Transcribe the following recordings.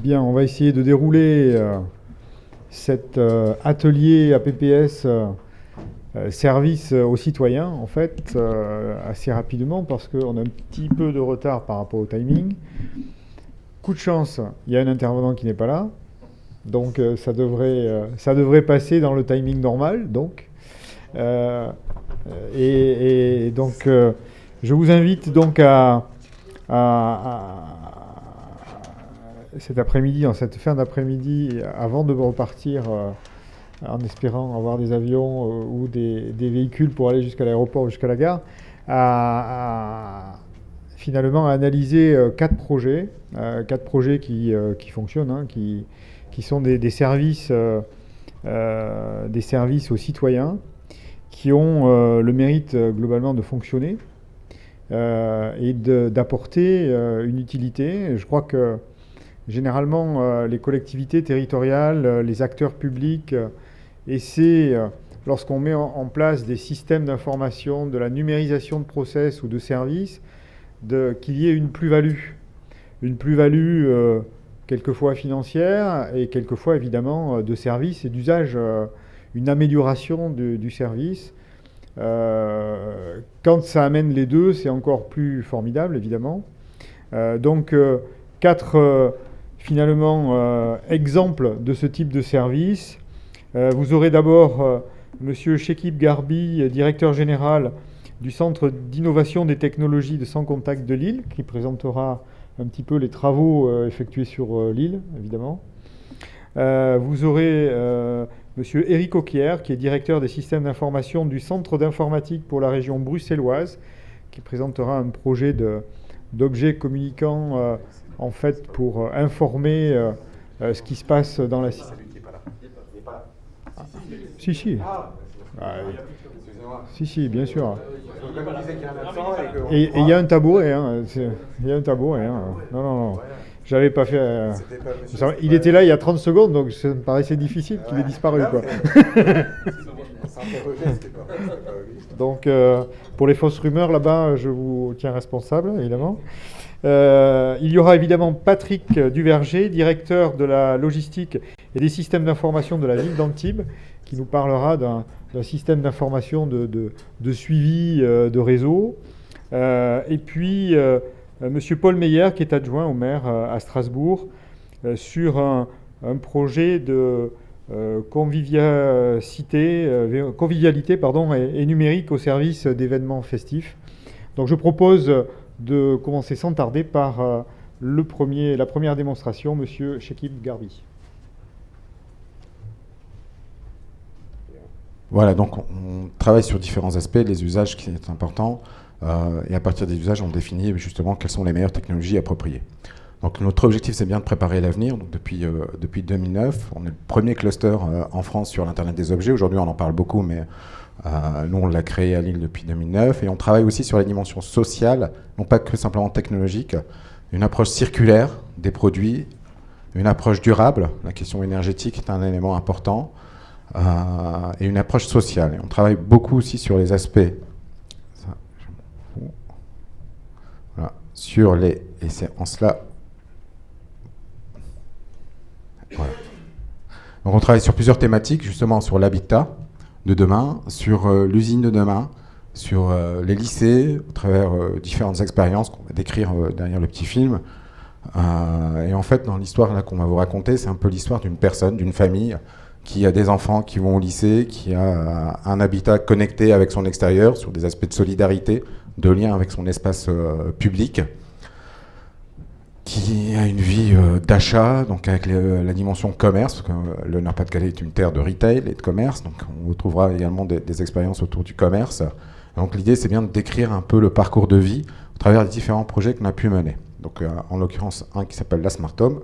Bien, on va essayer de dérouler cet atelier APPS service aux citoyens, en fait, assez rapidement parce qu'on a un petit peu de retard par rapport au timing. Coup de chance, il y a un intervenant qui n'est pas là, donc ça devrait passer dans le timing normal. Donc, Euh, et donc, je vous invite donc cet après-midi, en cette fin d'après-midi, avant de repartir, en espérant avoir des avions ou des véhicules pour aller jusqu'à l'aéroport ou jusqu'à la gare, finalement à analyser quatre projets qui fonctionnent, hein, qui sont des services aux citoyens qui ont le mérite globalement de fonctionner et d'apporter une utilité. Je crois que généralement les collectivités territoriales, les acteurs publics essaient, lorsqu'on met en place des systèmes d'information, de la numérisation de process ou de services, qu'il y ait une plus-value. Une plus-value quelquefois financière et quelquefois évidemment de service et d'usage, une amélioration du service. Quand ça amène les deux, c'est encore plus formidable, évidemment. Donc, quatre finalement exemples de ce type de service. Vous aurez d'abord Monsieur Chekib Garbi, directeur général du Centre d'innovation des technologies de sans contact de Lille, qui présentera un petit peu les travaux effectués sur Lille, évidemment. Vous aurez Monsieur Éric Auquier, qui est directeur des systèmes d'information du Centre d'informatique pour la région bruxelloise, qui présentera un projet d'objets communicants en fait pour informer ce qui se passe dans la... Si, si. Ah, si, si, bien sûr. Et il y a un tabouret, hein. Il y a un tabouret, hein. Non, non, non. J'avais pas fait. Il était là il y a 30 secondes, donc ça me paraissait difficile qu'il ait disparu, quoi. Donc, pour les fausses rumeurs, là-bas, je vous tiens responsable, évidemment. Il y aura évidemment Patrick Duverger, directeur de la logistique et des systèmes d'information de la ville d'Antibes, qui nous parlera d'un système d'information de suivi de réseau. Et puis, Monsieur Paul Meyer, qui est adjoint au maire à Strasbourg, sur un projet de convivialité et numérique au service d'événements festifs. Donc je propose de commencer sans tarder par la première démonstration, Monsieur Chekib Garbi. Voilà, donc on travaille sur différents aspects, les usages qui sont importants, et à partir des usages, on définit justement quelles sont les meilleures technologies appropriées. Donc notre objectif, c'est bien de préparer l'avenir. Donc depuis 2009, on est le premier cluster en France sur l'Internet des objets. Aujourd'hui, on en parle beaucoup, mais nous, on l'a créé à Lille depuis 2009. Et on travaille aussi sur la dimension sociale, non pas que simplement technologique, une approche circulaire des produits, une approche durable. La question énergétique est un élément important. Et une approche sociale. Et on travaille beaucoup aussi sur les aspects... Voilà, sur les... Et c'est en cela... Voilà. Donc on travaille sur plusieurs thématiques, justement sur l'habitat de demain, sur l'usine de demain, sur les lycées, au travers différentes expériences qu'on va décrire derrière le petit film. Et en fait, dans l'histoire là qu'on va vous raconter, c'est un peu l'histoire d'une personne, d'une famille qui a des enfants qui vont au lycée, qui a un habitat connecté avec son extérieur, sur des aspects de solidarité, de lien avec son espace public, qui a une vie d'achat, donc avec la dimension commerce, parce que le Nord-Pas-de-Calais est une terre de retail et de commerce, donc on retrouvera également des expériences autour du commerce. Donc l'idée, c'est bien de décrire un peu le parcours de vie au travers des différents projets qu'on a pu mener. Donc en l'occurrence, un qui s'appelle la Smart Home.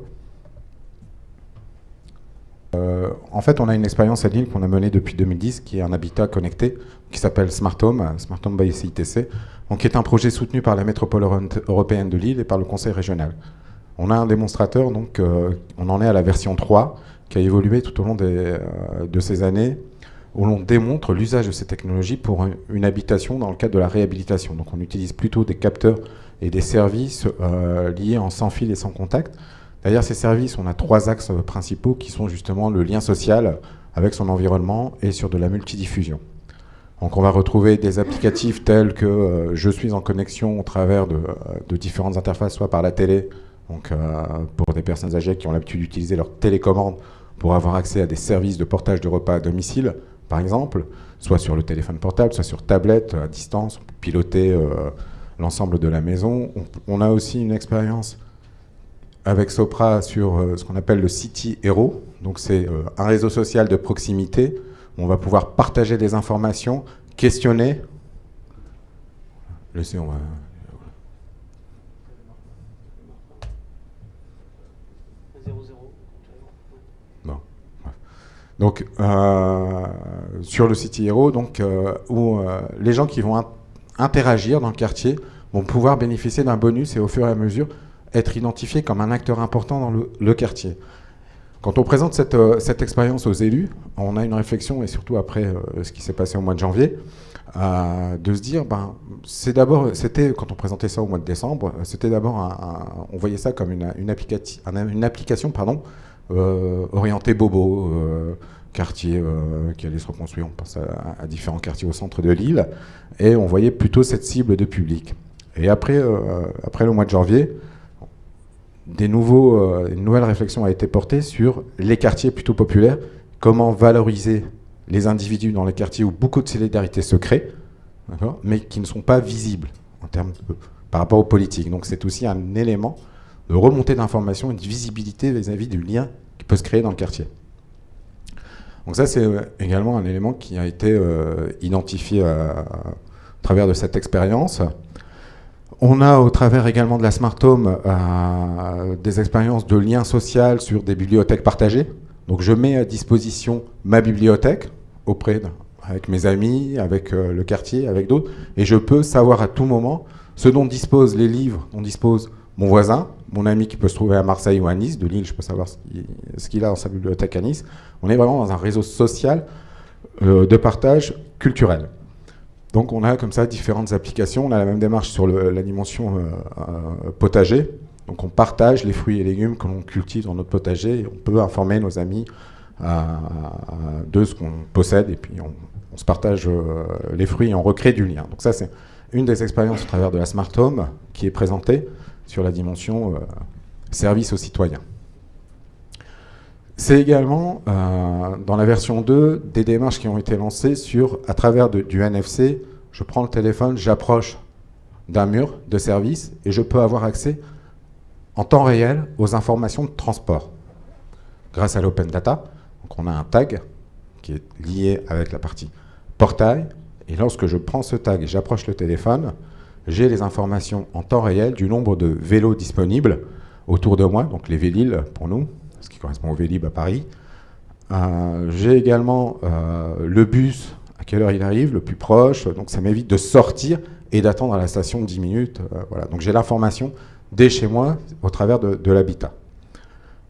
En fait, on a une expérience à Lille qu'on a menée depuis 2010, qui est un habitat connecté, qui s'appelle Smart Home by CITC, donc qui est un projet soutenu par la métropole européenne de Lille et par le conseil régional. On a un démonstrateur, donc on en est à la version 3, qui a évolué tout au long de ces années, où l'on démontre l'usage de ces technologies pour une habitation dans le cadre de la réhabilitation. Donc on utilise plutôt des capteurs et des services liés en sans fil et sans contact, Derrière ces services, on a 3 axes principaux qui sont justement le lien social avec son environnement et sur de la multidiffusion. Donc on va retrouver des applicatifs tels que je suis en connexion au travers de différentes interfaces, soit par la télé, donc pour des personnes âgées qui ont l'habitude d'utiliser leur télécommande pour avoir accès à des services de portage de repas à domicile, par exemple, soit sur le téléphone portable, soit sur tablette, à distance, pour piloter l'ensemble de la maison. On a aussi une expérience avec Sopra sur ce qu'on appelle le City Hero. Donc c'est un réseau social de proximité où on va pouvoir partager des informations, questionner. Laissez, on va... Bon. Donc sur le City Hero, donc, où les gens qui vont interagir dans le quartier vont pouvoir bénéficier d'un bonus et au fur et à mesure être identifiés comme un acteur important dans le quartier. Quand on présente cette expérience aux élus, on a une réflexion, et surtout après ce qui s'est passé au mois de janvier, de se dire, c'était quand on présentait ça au mois de décembre, c'était d'abord, on voyait ça comme une application orientée bobo, quartier qui allait se reconstruire, on pense à différents quartiers au centre de l'île, et on voyait plutôt cette cible de public. Et après le mois de janvier, une nouvelle réflexion a été portée sur les quartiers plutôt populaires, comment valoriser les individus dans les quartiers où beaucoup de solidarité se crée, mais qui ne sont pas visibles par rapport aux politiques. Donc c'est aussi un élément de remontée d'informations et de visibilité vis-à-vis du lien qui peut se créer dans le quartier. Donc ça, c'est également un élément qui a été identifié à travers de cette expérience. On a au travers également de la Smart Home des expériences de lien social sur des bibliothèques partagées. Donc je mets à disposition ma bibliothèque avec mes amis, avec le quartier, avec d'autres, et je peux savoir à tout moment ce dont disposent les livres, dont dispose mon voisin, mon ami qui peut se trouver à Marseille ou à Nice. De Lille, je peux savoir ce qu'il a dans sa bibliothèque à Nice. On est vraiment dans un réseau social de partage culturel. Donc on a comme ça différentes applications. On a la même démarche sur la dimension potager. Donc on partage les fruits et légumes que l'on cultive dans notre potager. Et on peut informer nos amis de ce qu'on possède. Et puis on se partage les fruits et on recrée du lien. Donc ça, c'est une des expériences au travers de la Smart Home qui est présentée sur la dimension service aux citoyens. C'est également, dans la version 2, des démarches qui ont été lancées à travers du NFC. Je prends le téléphone, j'approche d'un mur de service et je peux avoir accès en temps réel aux informations de transport. Grâce à l'open data, donc on a un tag qui est lié avec la partie portail. Et lorsque je prends ce tag et j'approche le téléphone, j'ai les informations en temps réel du nombre de vélos disponibles autour de moi, donc les Vélib pour nous, ce qui correspond au Vélib à Paris. J'ai également le bus, à quelle heure il arrive, le plus proche, donc ça m'évite de sortir et d'attendre à la station 10 minutes. Voilà. Donc j'ai l'information dès chez moi au travers de l'habitat,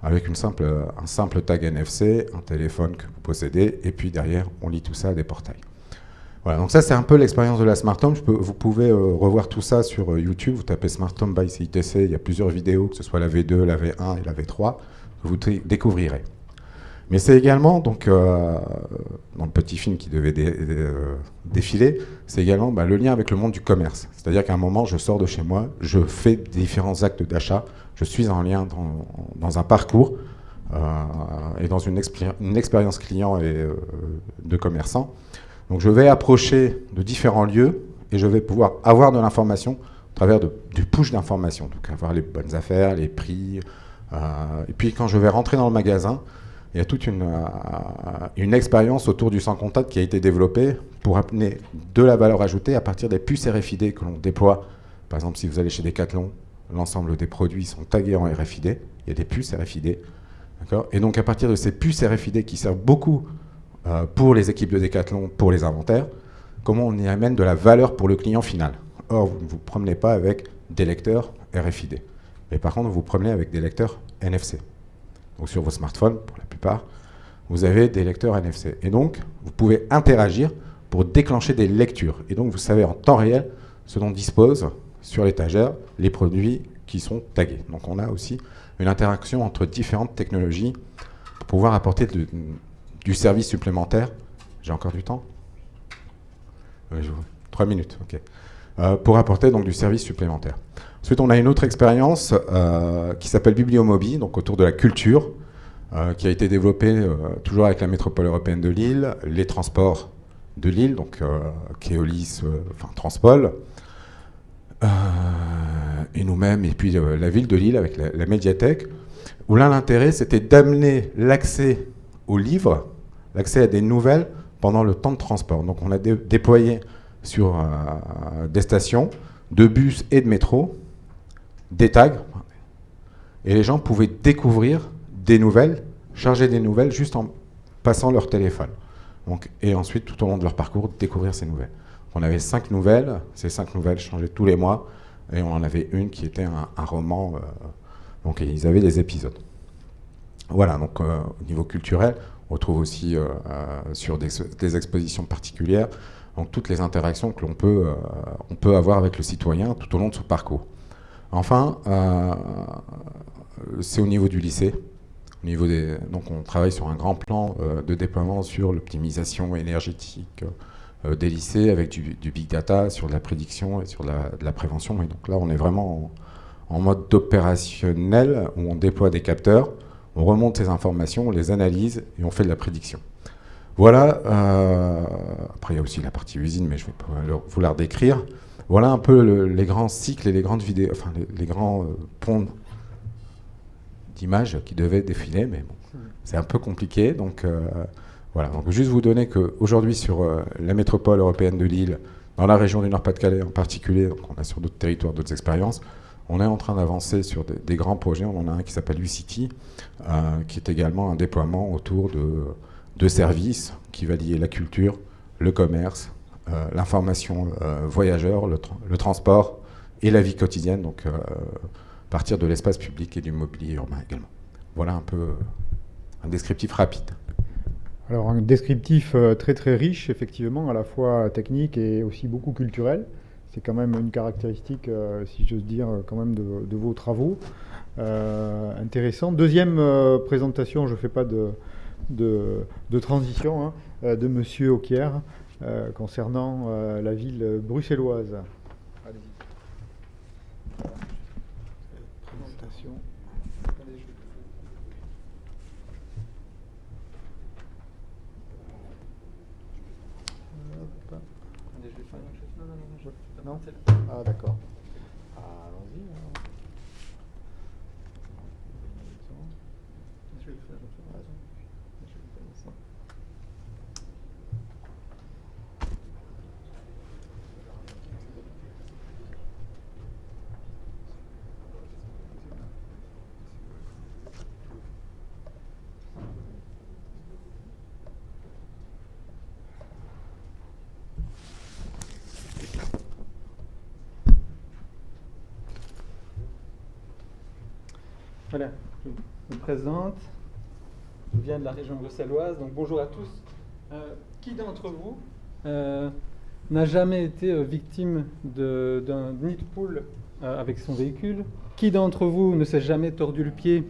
avec un simple tag NFC, un téléphone que vous possédez, et puis derrière, on lit tout ça à des portails. Voilà, donc ça c'est un peu l'expérience de la Smart Home. Vous pouvez revoir tout ça sur YouTube. Vous tapez Smart Home by CITC, il y a plusieurs vidéos, que ce soit la V2, la V1 et la V3, que vous découvrirez. Mais c'est également, donc, dans le petit film qui devait défiler, c'est également le lien avec le monde du commerce. C'est-à-dire qu'à un moment, je sors de chez moi, je fais différents actes d'achat, je suis en lien dans un parcours et dans une expérience client et de commerçant. Donc je vais approcher de différents lieux et je vais pouvoir avoir de l'information au travers du push d'informations. Donc avoir les bonnes affaires, les prix. Et puis quand je vais rentrer dans le magasin, il y a toute une expérience autour du sans contact qui a été développée pour amener de la valeur ajoutée à partir des puces RFID que l'on déploie. Par exemple, si vous allez chez Decathlon, l'ensemble des produits sont tagués en RFID. Il y a des puces RFID. Et donc à partir de ces puces RFID qui servent beaucoup pour les équipes de Decathlon, pour les inventaires, comment on y amène de la valeur pour le client final. Or, vous ne vous promenez pas avec des lecteurs RFID. Mais par contre, vous vous promenez avec des lecteurs NFC. Donc sur vos smartphones, pour la plupart, vous avez des lecteurs NFC. Et donc, vous pouvez interagir pour déclencher des lectures. Et donc, vous savez en temps réel ce dont disposent sur l'étagère les produits qui sont tagués. Donc on a aussi une interaction entre différentes technologies pour pouvoir apporter du service supplémentaire. J'ai encore du temps ? 3 minutes, ok. Pour apporter donc du service supplémentaire. Ensuite, on a une autre expérience qui s'appelle Bibliomobi, donc autour de la culture, qui a été développée toujours avec la métropole européenne de Lille, les transports de Lille, donc Keolis, enfin Transpol, et nous-mêmes, et puis la ville de Lille avec la médiathèque, où là l'intérêt c'était d'amener l'accès aux livres, l'accès à des nouvelles pendant le temps de transport. Donc on a déployé sur des stations de bus et de métro des tags, et les gens pouvaient découvrir des nouvelles, charger des nouvelles juste en passant leur téléphone. Donc, et ensuite, tout au long de leur parcours, découvrir ces nouvelles. On avait 5 nouvelles, ces 5 nouvelles changeaient tous les mois, et on en avait une qui était un roman, donc ils avaient des épisodes. Voilà, donc au niveau culturel, on retrouve aussi sur des expositions particulières, donc toutes les interactions que on peut avoir avec le citoyen tout au long de son parcours. Enfin, c'est au niveau du lycée. Donc on travaille sur un grand plan de déploiement sur l'optimisation énergétique des lycées avec du big data, sur de la prédiction et sur de la prévention. Et donc là, on est vraiment en mode opérationnel où on déploie des capteurs, on remonte ces informations, on les analyse et on fait de la prédiction. Voilà. Après, il y a aussi la partie usine, mais je ne vais pas vous la décrire. Voilà un peu les grands cycles et les grandes vidéos, enfin les grands ponts d'images qui devaient défiler, mais bon, c'est un peu compliqué. Donc voilà. Donc juste vous donner qu'aujourd'hui sur la métropole européenne de Lille, dans la région du Nord-Pas-de-Calais en particulier, donc on a sur d'autres territoires d'autres expériences, on est en train d'avancer sur des grands projets. On en a un qui s'appelle U-City, qui est également un déploiement autour de services qui va lier la culture, le commerce, l'information voyageur, le transport et la vie quotidienne, donc partir de l'espace public et du mobilier urbain également. Voilà un peu un descriptif rapide. Alors un descriptif très très riche, effectivement, à la fois technique et aussi beaucoup culturel. C'est quand même une caractéristique, si j'ose dire, quand même de vos travaux. Intéressant. Deuxième présentation, je ne fais pas de transition, hein, de Monsieur Auquier, concernant la ville bruxelloise. Allez-y. Présentation. Non ? Ah, d'accord. Allons-y. Voilà, je me présente. Je viens de la région bruxelloise, donc bonjour à tous. Qui d'entre vous n'a jamais été victime d'un nid de poule avec son véhicule? Qui d'entre vous ne s'est jamais tordu le pied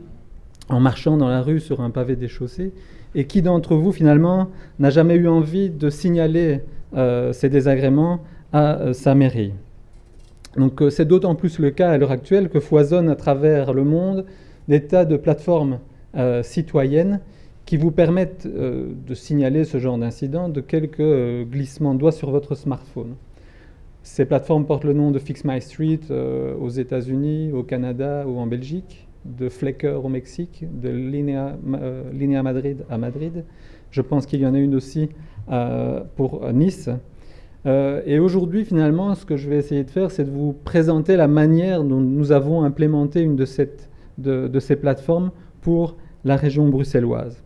en marchant dans la rue sur un pavé déchaussé? Et qui d'entre vous, finalement, n'a jamais eu envie de signaler ces désagréments à sa mairie? Donc c'est d'autant plus le cas à l'heure actuelle que foisonnent à travers le monde des tas de plateformes citoyennes qui vous permettent de signaler ce genre d'incident de quelques glissements de doigts sur votre smartphone. Ces plateformes portent le nom de Fix My Street aux États-Unis, au Canada ou en Belgique, de Flecker au Mexique, de Linea Madrid à Madrid. Je pense qu'il y en a une aussi pour Nice. Et aujourd'hui, finalement, ce que je vais essayer de faire, c'est de vous présenter la manière dont nous avons implémenté une de ces plateformes pour la région bruxelloise.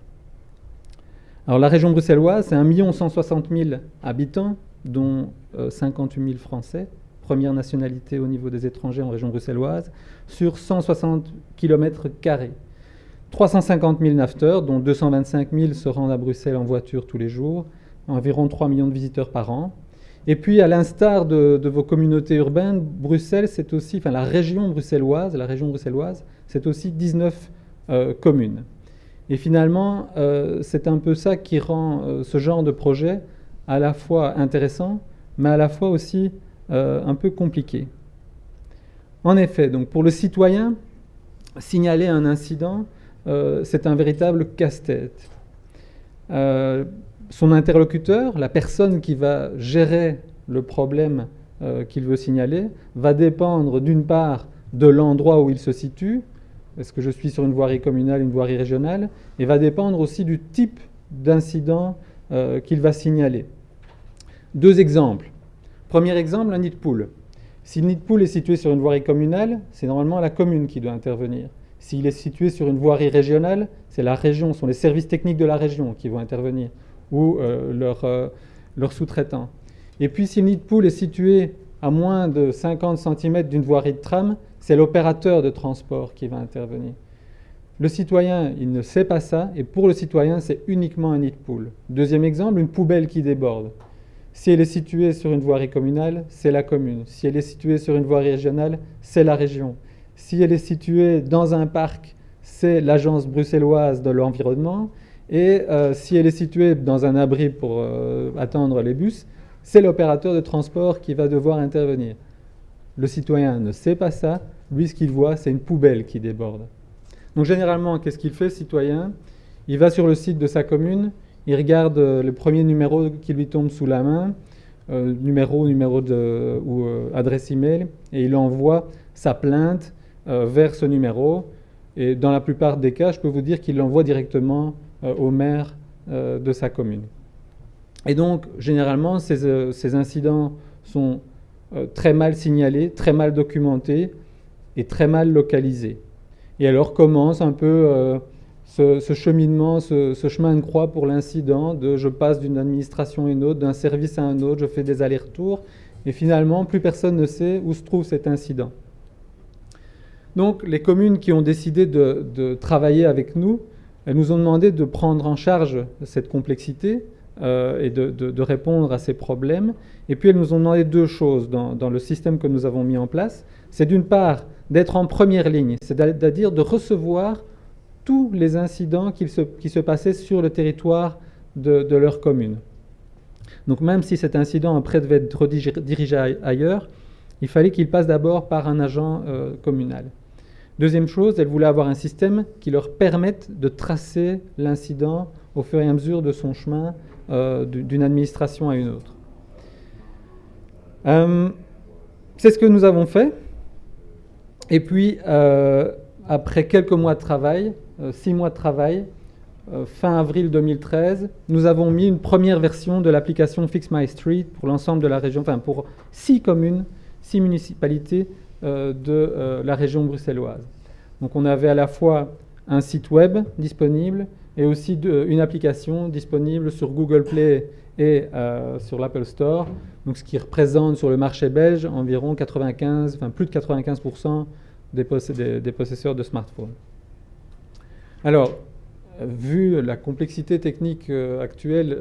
Alors la région bruxelloise, c'est 1 160 000 habitants, dont 58 000 Français, première nationalité au niveau des étrangers en région bruxelloise, sur 160 km². 350 000 nafteurs, dont 225 000 se rendent à Bruxelles en voiture tous les jours, environ 3 millions de visiteurs par an. Et puis, à l'instar de vos communautés urbaines, Bruxelles, c'est aussi, la région bruxelloise, c'est aussi 19 communes. Et finalement, c'est un peu ça qui rend ce genre de projet à la fois intéressant, mais à la fois aussi un peu compliqué. En effet, donc pour le citoyen, signaler un incident, c'est un véritable casse-tête. Son interlocuteur, la personne qui va gérer le problème qu'il veut signaler, va dépendre d'une part de l'endroit où il se situe, est-ce que je suis sur une voirie communale, une voirie régionale, et va dépendre aussi du type d'incident qu'il va signaler. Deux exemples. Premier exemple, un nid de poule. Si le nid de poule est situé sur une voirie communale, c'est normalement la commune qui doit intervenir. S'il est situé sur une voirie régionale, c'est la région, ce sont les services techniques de la région qui vont intervenir, ou leurs sous-traitants. Et puis si le nid de poule est situé à moins de 50 cm d'une voirie de tram, c'est l'opérateur de transport qui va intervenir. Le citoyen, il ne sait pas ça, et pour le citoyen, c'est uniquement un nid de poule. Deuxième exemple, une poubelle qui déborde. Si elle est située sur une voirie communale, c'est la commune. Si elle est située sur une voirie régionale, c'est la région. Si elle est située dans un parc, c'est l'agence bruxelloise de l'environnement. Et si elle est située dans un abri pour attendre les bus, c'est l'opérateur de transport qui va devoir intervenir. Le citoyen ne sait pas ça. Lui, ce qu'il voit, c'est une poubelle qui déborde. Donc généralement, qu'est-ce qu'il fait, le citoyen? Il va sur le site de sa commune, il regarde le premier numéro qui lui tombe sous la main, numéro ou adresse email, et il envoie sa plainte vers ce numéro. Et dans la plupart des cas, je peux vous dire qu'il l'envoie directement au maire de sa commune. Et donc, généralement, ces incidents sont très mal signalés, très mal documentés et très mal localisés. Et alors commence un peu ce cheminement, ce chemin de croix pour l'incident, de je passe d'une administration à une autre, d'un service à un autre, je fais des allers-retours, et finalement, plus personne ne sait où se trouve cet incident. Donc, les communes qui ont décidé de travailler avec nous, elles nous ont demandé de prendre en charge cette complexité et de répondre à ces problèmes. Et puis, elles nous ont demandé deux choses dans le système que nous avons mis en place. C'est d'une part d'être en première ligne, c'est-à-dire de recevoir tous les incidents qui se passaient sur le territoire de leur commune. Donc même si cet incident après devait être redirigé ailleurs, il fallait qu'il passe d'abord par un agent communal. Deuxième chose, elles voulaient avoir un système qui leur permette de tracer l'incident au fur et à mesure de son chemin d'une administration à une autre. C'est ce que nous avons fait. Et puis, après quelques mois de travail, 6 mois de travail, fin avril 2013, nous avons mis une première version de l'application Fix My Street pour l'ensemble de la région, enfin pour 6 communes, 6 municipalités de la région bruxelloise. Donc on avait à la fois un site web disponible et aussi une application disponible sur Google Play et sur l'Apple Store, donc ce qui représente sur le marché belge environ plus de 95% des possesseurs de smartphones. Alors, vu la complexité technique actuelle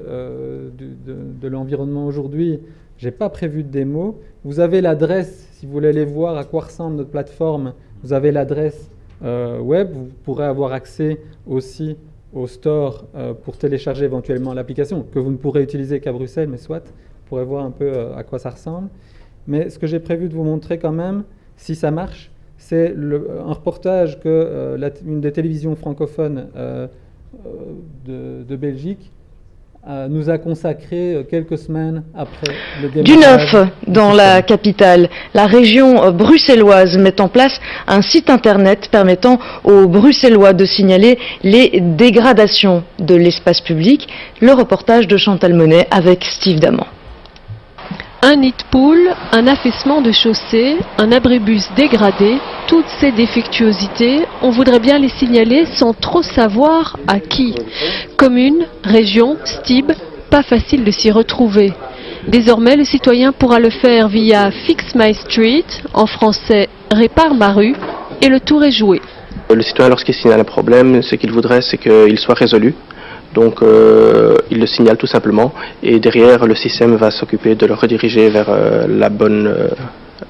de l'environnement aujourd'hui, je n'ai pas prévu de démo. Vous avez l'adresse, si vous voulez aller voir à quoi ressemble notre plateforme, vous avez l'adresse web. Vous pourrez avoir accès aussi au store pour télécharger éventuellement l'application, que vous ne pourrez utiliser qu'à Bruxelles, mais soit, vous pourrez voir un peu à quoi ça ressemble. Mais ce que j'ai prévu de vous montrer quand même, si ça marche, c'est un reportage qu'une des télévisions francophones de Belgique nous a consacré quelques semaines après le démarrage. Du 9, dans la capitale, la région bruxelloise met en place un site internet permettant aux Bruxellois de signaler les dégradations de l'espace public. Le reportage de Chantal Monet avec Steve Damant. Un nid de poule, un affaissement de chaussée, un abribus dégradé, toutes ces défectuosités, on voudrait bien les signaler sans trop savoir à qui. Commune, région, STIB, pas facile de s'y retrouver. Désormais, le citoyen pourra le faire via Fix My Street, en français Répare ma rue, et le tour est joué. Le citoyen, lorsqu'il signale un problème, ce qu'il voudrait, c'est qu'il soit résolu. Donc il le signale tout simplement et derrière le système va s'occuper de le rediriger vers la bonne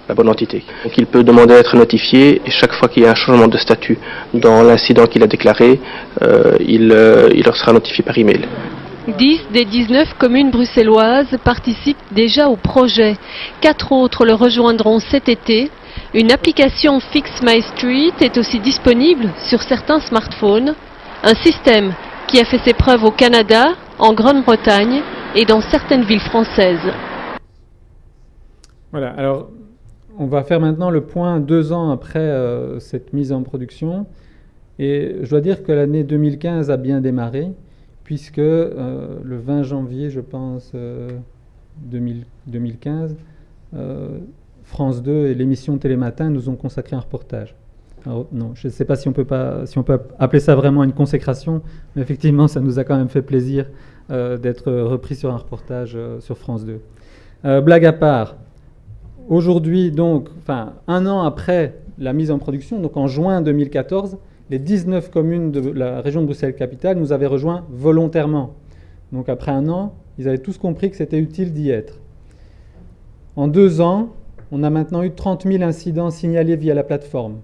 la bonne entité. Donc il peut demander à être notifié et chaque fois qu'il y a un changement de statut dans l'incident qu'il a déclaré, il leur sera notifié par email. 10 des 19 communes bruxelloises participent déjà au projet. 4 autres le rejoindront cet été. Une application Fix My Street est aussi disponible sur certains smartphones. Un système qui a fait ses preuves au Canada, en Grande-Bretagne et dans certaines villes françaises. Voilà, alors on va faire maintenant le point 2 ans après cette mise en production. Et je dois dire que l'année 2015 a bien démarré, puisque le 20 janvier, je pense, 2015, France 2 et l'émission Télématin nous ont consacré un reportage. Alors, non, je ne sais pas si on peut appeler ça vraiment une consécration, mais effectivement, ça nous a quand même fait plaisir d'être repris sur un reportage sur France 2. Blague à part, aujourd'hui, donc, enfin, 1 an après la mise en production, donc en juin 2014, les 19 communes de la région de Bruxelles-Capitale nous avaient rejoints volontairement. Donc après 1 an, ils avaient tous compris que c'était utile d'y être. En 2 ans, on a maintenant eu 30 000 incidents signalés via la plateforme.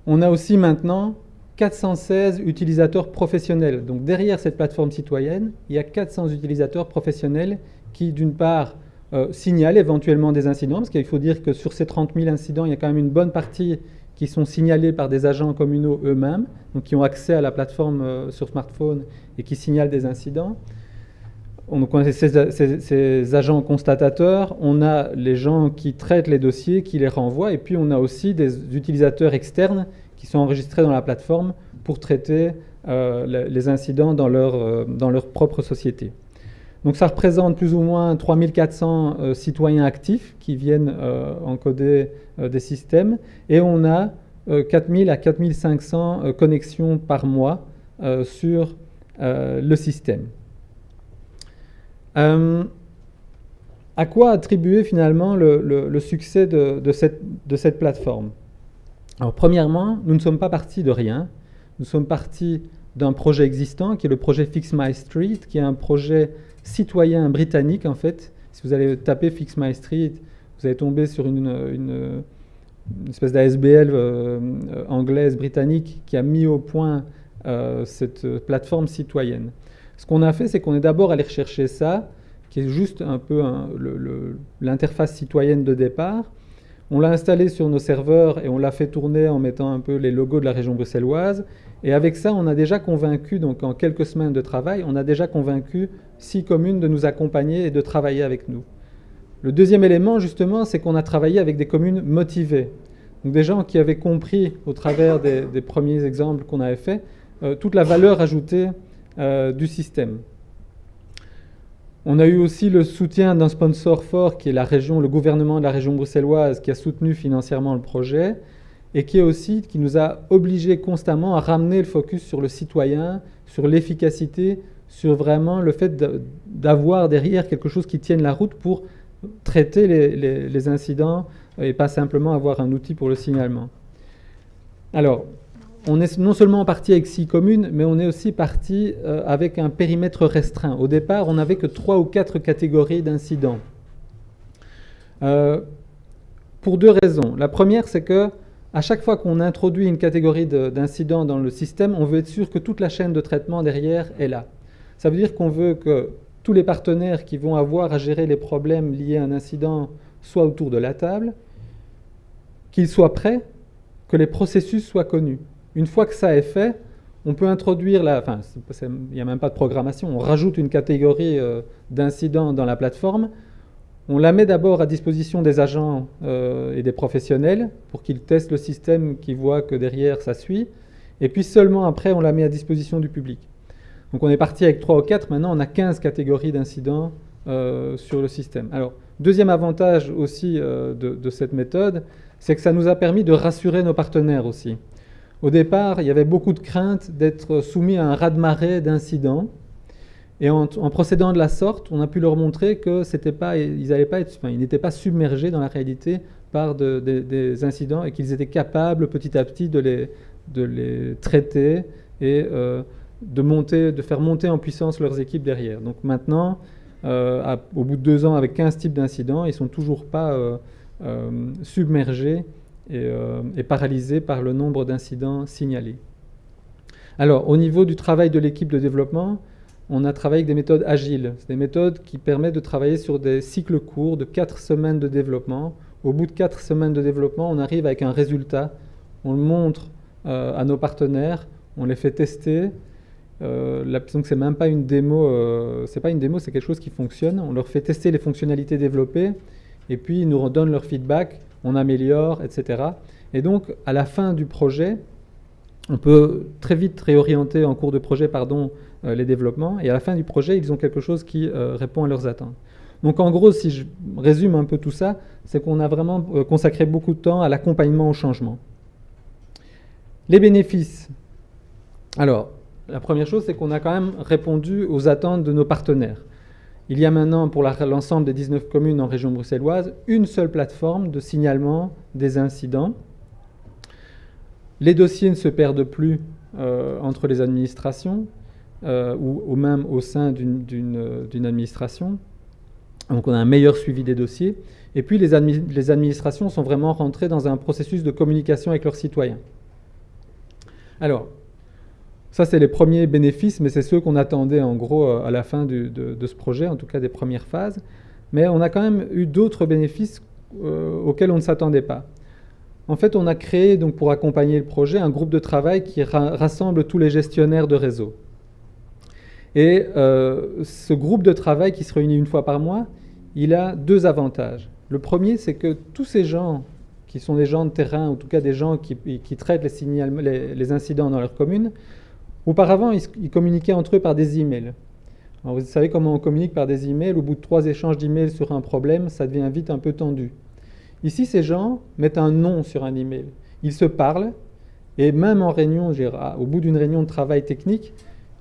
On a aussi maintenant 416 utilisateurs professionnels. Donc derrière cette plateforme citoyenne, il y a 400 utilisateurs professionnels qui, d'une part, signalent éventuellement des incidents, parce qu'il faut dire que sur ces 30 000 incidents, il y a quand même une bonne partie qui sont signalés par des agents communaux eux-mêmes, donc qui ont accès à la plateforme sur smartphone et qui signalent des incidents. Donc on a ces agents constatateurs, on a les gens qui traitent les dossiers, qui les renvoient, et puis on a aussi des utilisateurs externes qui sont enregistrés dans la plateforme pour traiter les incidents dans leur propre société. Donc ça représente plus ou moins 3400 citoyens actifs qui viennent encoder des systèmes, et on a 4000 à 4500 connexions par mois sur le système. À quoi attribuer finalement le succès de cette plateforme? Alors premièrement, nous ne sommes pas partis de rien, nous sommes partis d'un projet existant qui est le projet Fix My Street, qui est un projet citoyen britannique en fait. Si vous allez taper Fix My Street, vous allez tomber sur une espèce d'ASBL anglaise britannique qui a mis au point cette plateforme citoyenne. Ce qu'on a fait, c'est qu'on est d'abord allé rechercher ça, qui est juste un peu l'interface citoyenne de départ. On l'a installé sur nos serveurs et on l'a fait tourner en mettant un peu les logos de la région bruxelloise. Et avec ça, on a déjà convaincu, donc en quelques semaines de travail, on a déjà convaincu 6 communes de nous accompagner et de travailler avec nous. Le deuxième élément, justement, c'est qu'on a travaillé avec des communes motivées. Donc des gens qui avaient compris, au travers des premiers exemples qu'on avait faits, toute la valeur ajoutée du système. On a eu aussi le soutien d'un sponsor fort qui est le gouvernement de la région bruxelloise qui a soutenu financièrement le projet et qui nous a obligés constamment à ramener le focus sur le citoyen, sur l'efficacité, sur vraiment le fait d'avoir derrière quelque chose qui tienne la route pour traiter les incidents et pas simplement avoir un outil pour le signalement. Alors, on est non seulement parti avec 6 communes, mais on est aussi parti avec un périmètre restreint. Au départ, on n'avait que 3 ou 4 catégories d'incidents. Pour 2 raisons. La première, c'est que à chaque fois qu'on introduit une catégorie d'incidents dans le système, on veut être sûr que toute la chaîne de traitement derrière est là. Ça veut dire qu'on veut que tous les partenaires qui vont avoir à gérer les problèmes liés à un incident soient autour de la table, qu'ils soient prêts, que les processus soient connus. Une fois que ça est fait, on peut introduire il n'y a même pas de programmation, on rajoute une catégorie d'incidents dans la plateforme, on la met d'abord à disposition des agents et des professionnels pour qu'ils testent le système, qu'ils voient que derrière ça suit, et puis seulement après on la met à disposition du public. Donc on est parti avec 3 ou 4, maintenant on a 15 catégories d'incidents sur le système. Alors, deuxième avantage aussi de cette méthode, c'est que ça nous a permis de rassurer nos partenaires aussi. Au départ, il y avait beaucoup de craintes d'être soumis à un raz-de-marée d'incidents. Et en procédant de la sorte, on a pu leur montrer que ils n'étaient pas submergés dans la réalité par des incidents et qu'ils étaient capables petit à petit de les traiter et de faire monter en puissance leurs équipes derrière. Donc maintenant, au bout de 2 ans, avec 15 types d'incidents, ils ne sont toujours pas submergés et paralysés par le nombre d'incidents signalés. Alors, au niveau du travail de l'équipe de développement, on a travaillé avec des méthodes agiles. C'est des méthodes qui permettent de travailler sur des cycles courts de 4 semaines de développement. Au bout de 4 semaines de développement, on arrive avec un résultat. On le montre à nos partenaires, on les fait tester. Donc c'est même pas une démo, c'est pas une démo, c'est quelque chose qui fonctionne. On leur fait tester les fonctionnalités développées et puis ils nous redonnent leur feedback, on améliore, etc. Et donc à la fin du projet, on peut très vite réorienter en cours de projet, les développements, et à la fin du projet, ils ont quelque chose qui répond à leurs attentes. Donc en gros, si je résume un peu tout ça, c'est qu'on a vraiment consacré beaucoup de temps à l'accompagnement au changement. Les bénéfices. Alors, la première chose, c'est qu'on a quand même répondu aux attentes de nos partenaires. Il y a maintenant, pour l'ensemble des 19 communes en région bruxelloise, une seule plateforme de signalement des incidents. Les dossiers ne se perdent plus entre les administrations ou même au sein d'une administration. Donc on a un meilleur suivi des dossiers. Et puis les administrations sont vraiment rentrées dans un processus de communication avec leurs citoyens. Alors, ça c'est les premiers bénéfices, mais c'est ceux qu'on attendait en gros à la fin de ce projet, en tout cas des premières phases. Mais on a quand même eu d'autres bénéfices auxquels on ne s'attendait pas. En fait, on a créé, donc, pour accompagner le projet, un groupe de travail qui rassemble tous les gestionnaires de réseau. Et ce groupe de travail qui se réunit une fois par mois, il a 2 avantages. Le premier, c'est que tous ces gens qui sont des gens de terrain, en tout cas des gens qui traitent les incidents dans leur commune, auparavant, ils communiquaient entre eux par des emails. Alors, vous savez comment on communique par des emails. Au bout de 3 échanges d'emails sur un problème, ça devient vite un peu tendu. Ici, ces gens mettent un nom sur un email. Ils se parlent, et même en réunion, au bout d'une réunion de travail technique,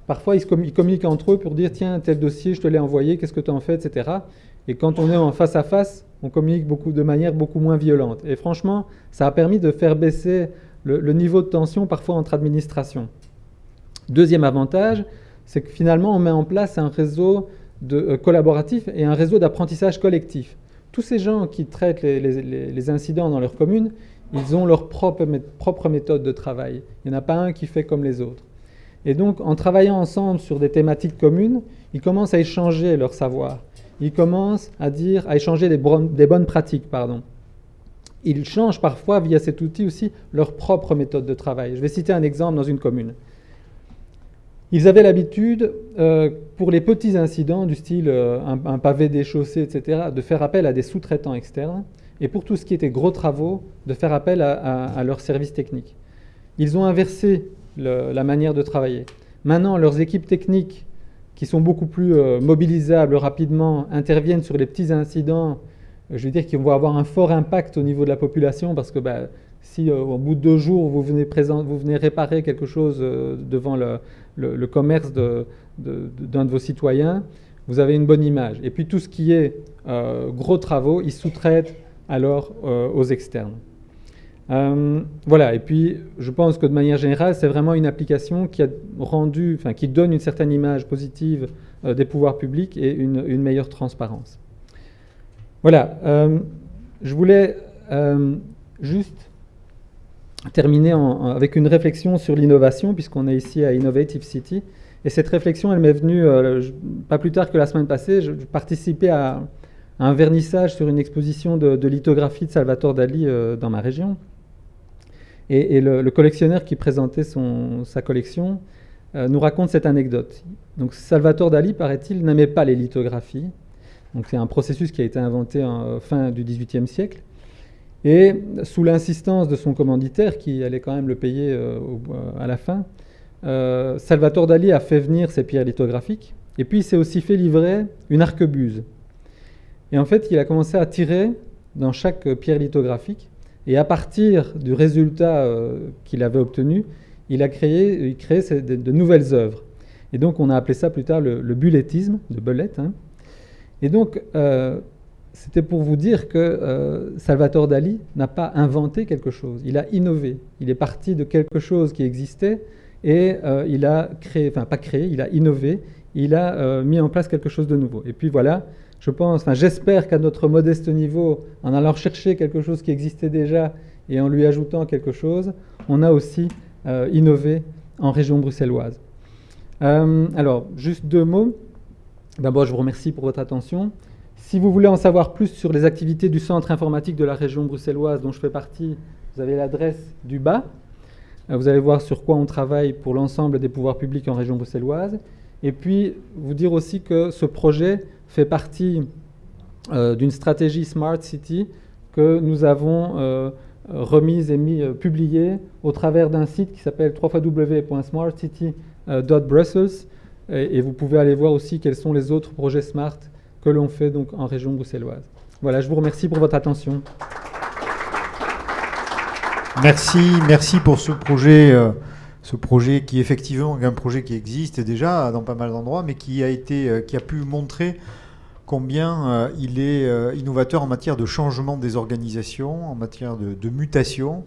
parfois ils communiquent entre eux pour dire « Tiens, tel dossier, je te l'ai envoyé, qu'est-ce que tu en fais ?» etc. Et quand on est en face à face, on communique de manière beaucoup moins violente. Et franchement, ça a permis de faire baisser le niveau de tension parfois entre administrations. Deuxième avantage, c'est que finalement, on met en place un réseau collaboratif et un réseau d'apprentissage collectif. Tous ces gens qui traitent les incidents dans leur commune, ils ont leur propre méthode de travail. Il n'y en a pas un qui fait comme les autres. Et donc, en travaillant ensemble sur des thématiques communes, ils commencent à échanger leur savoir. Ils commencent à échanger des bonnes pratiques. Ils changent parfois, via cet outil aussi, leur propre méthode de travail. Je vais citer un exemple dans une commune. Ils avaient l'habitude, pour les petits incidents du style un pavé déchaussé, etc., de faire appel à des sous-traitants externes, et pour tout ce qui était gros travaux, de faire appel à leurs services techniques. Ils ont inversé la manière de travailler. Maintenant, leurs équipes techniques, qui sont beaucoup plus mobilisables rapidement, interviennent sur les petits incidents, je veux dire, qui vont avoir un fort impact au niveau de la population, parce que si au bout de 2 jours, vous venez réparer quelque chose devant le commerce d'un de vos citoyens, vous avez une bonne image. Et puis tout ce qui est gros travaux, ils sous-traitent alors aux externes. Voilà, et puis je pense que de manière générale, c'est vraiment une application qui donne une certaine image positive des pouvoirs publics et une meilleure transparence. Voilà, je voulais juste terminer avec une réflexion sur l'innovation, puisqu'on est ici à Innovative City. Et cette réflexion, elle m'est venue pas plus tard que la semaine passée. Je participais à un vernissage sur une exposition de lithographie de Salvatore Dali dans ma région. Et le collectionneur qui présentait sa collection nous raconte cette anecdote. Donc Salvatore Dali, paraît-il, n'aimait pas les lithographies. Donc c'est un processus qui a été inventé en fin du XVIIIe siècle. Et sous l'insistance de son commanditaire, qui allait quand même le payer à la fin, Salvatore Dali a fait venir ses pierres lithographiques. Et puis il s'est aussi fait livrer une arquebuse. Et en fait, il a commencé à tirer dans chaque pierre lithographique. Et à partir du résultat qu'il avait obtenu, il créé de nouvelles œuvres. Et donc, on a appelé ça plus tard le bullettisme, de Belette. Hein. Et donc, c'était pour vous dire que Salvatore Dali n'a pas inventé quelque chose, il a innové. Il est parti de quelque chose qui existait et il a innové, il a mis en place quelque chose de nouveau. Et puis voilà, je pense, enfin j'espère qu'à notre modeste niveau, en allant chercher quelque chose qui existait déjà et en lui ajoutant quelque chose, on a aussi innové en région bruxelloise. Alors, juste 2 mots. D'abord, je vous remercie pour votre attention. Si vous voulez en savoir plus sur les activités du centre informatique de la région bruxelloise dont je fais partie, vous avez l'adresse du bas. Vous allez voir sur quoi on travaille pour l'ensemble des pouvoirs publics en région bruxelloise. Et puis, vous dire aussi que ce projet fait partie d'une stratégie Smart City que nous avons remise et publiée au travers d'un site qui s'appelle www.smartcity.brussels. Et vous pouvez aller voir aussi quels sont les autres projets Smart que l'on fait donc en région bruxelloise. Voilà, je vous remercie pour votre attention. Merci pour ce projet qui effectivement est un projet qui existe déjà dans pas mal d'endroits, mais qui a pu montrer combien il est innovateur en matière de changement des organisations, en matière de mutation.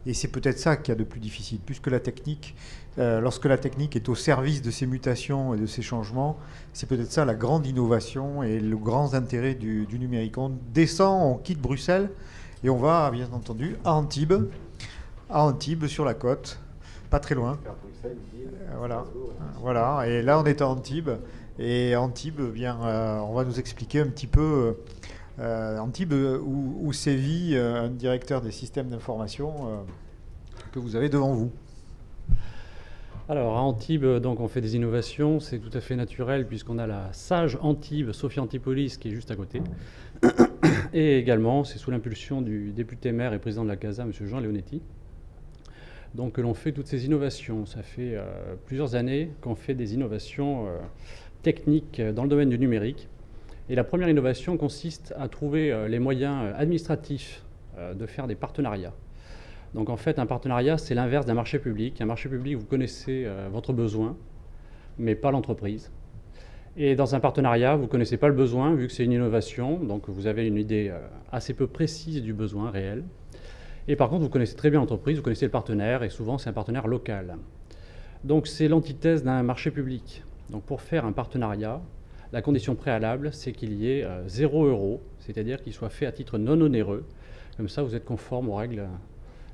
Et c'est peut-être ça qu'il y a de plus difficile, puisque la technique, lorsque la technique est au service de ces mutations et de ces changements, c'est peut-être ça la grande innovation et le grand intérêt du numérique. On descend, on quitte Bruxelles et on va, bien entendu, à Antibes sur la côte, pas très loin. Voilà. Et là, on est à Antibes. Et Antibes, on va nous expliquer un petit peu Antibes où sévit un directeur des systèmes d'information que vous avez devant vous. Alors à Antibes, donc on fait des innovations, c'est tout à fait naturel puisqu'on a la sage Antibes, Sophie Antipolis, qui est juste à côté. Et également, c'est sous l'impulsion du député maire et président de la CASA, M. Jean Leonetti, donc que l'on fait toutes ces innovations. Ça fait plusieurs années qu'on fait des innovations techniques dans le domaine du numérique. Et la première innovation consiste à trouver les moyens administratifs de faire des partenariats. Donc en fait, un partenariat, c'est l'inverse d'un marché public. Un marché public, vous connaissez votre besoin, mais pas l'entreprise. Et dans un partenariat, vous ne connaissez pas le besoin, vu que c'est une innovation, donc vous avez une idée assez peu précise du besoin réel. Et par contre, vous connaissez très bien l'entreprise, vous connaissez le partenaire, et souvent c'est un partenaire local. Donc c'est l'antithèse d'un marché public. Donc pour faire un partenariat, la condition préalable, c'est qu'il y ait 0 €, c'est-à-dire qu'il soit fait à titre non onéreux. Comme ça, vous êtes conforme aux règles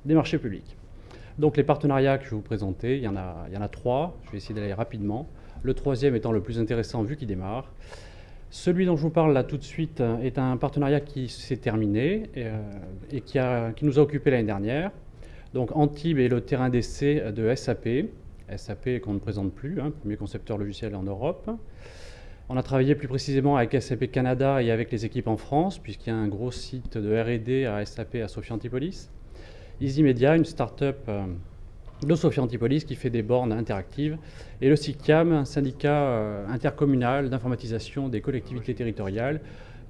des marchés publics. Donc les partenariats que je vais vous présenter, il y en a 3. Je vais essayer d'aller rapidement. Le 3e étant le plus intéressant vu qu'il démarre. Celui dont je vous parle là tout de suite est un partenariat qui s'est terminé et qui nous a occupé l'année dernière. Donc Antibes est le terrain d'essai de SAP. SAP qu'on ne présente plus, premier concepteur logiciel en Europe. On a travaillé plus précisément avec SAP Canada et avec les équipes en France, puisqu'il y a un gros site de R&D à SAP à Sophie Antipolis. EasyMedia, une start-up de Sophie Antipolis qui fait des bornes interactives. Et le SICAM, un syndicat intercommunal d'informatisation des collectivités territoriales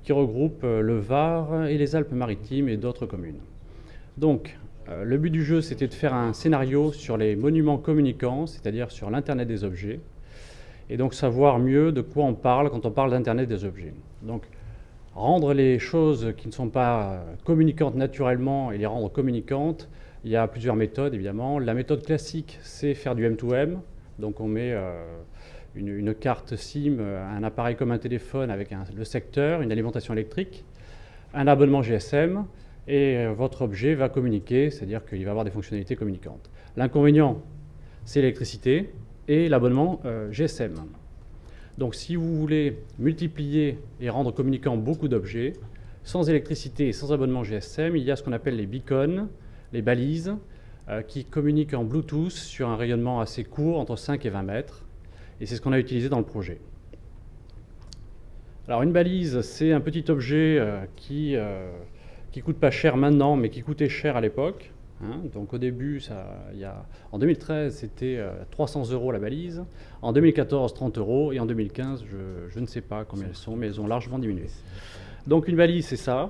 qui regroupe le Var et les Alpes-Maritimes et d'autres communes. Donc, le but du jeu, c'était de faire un scénario sur les monuments communicants, c'est-à-dire sur l'Internet des objets, et donc savoir mieux de quoi on parle quand on parle d'Internet des objets. Donc, rendre les choses qui ne sont pas communicantes naturellement et les rendre communicantes, il y a plusieurs méthodes, évidemment. La méthode classique, c'est faire du M2M. Donc, on met une carte SIM, un appareil comme un téléphone avec le secteur, une alimentation électrique, un abonnement GSM, et votre objet va communiquer, c'est-à-dire qu'il va avoir des fonctionnalités communicantes. L'inconvénient, c'est l'électricité et l'abonnement GSM. Donc si vous voulez multiplier et rendre communicants beaucoup d'objets, sans électricité et sans abonnement GSM, il y a ce qu'on appelle les beacons, les balises, qui communiquent en Bluetooth sur un rayonnement assez court, entre 5 et 20 mètres. Et c'est ce qu'on a utilisé dans le projet. Alors une balise, c'est un petit objet qui coûte pas cher maintenant, mais qui coûtait cher à l'époque. Donc au début, en 2013, c'était 300 € la balise. En 2014, 30 € et en 2015, je ne sais pas combien elles sont, mais elles ont largement diminué. Donc une balise, c'est ça.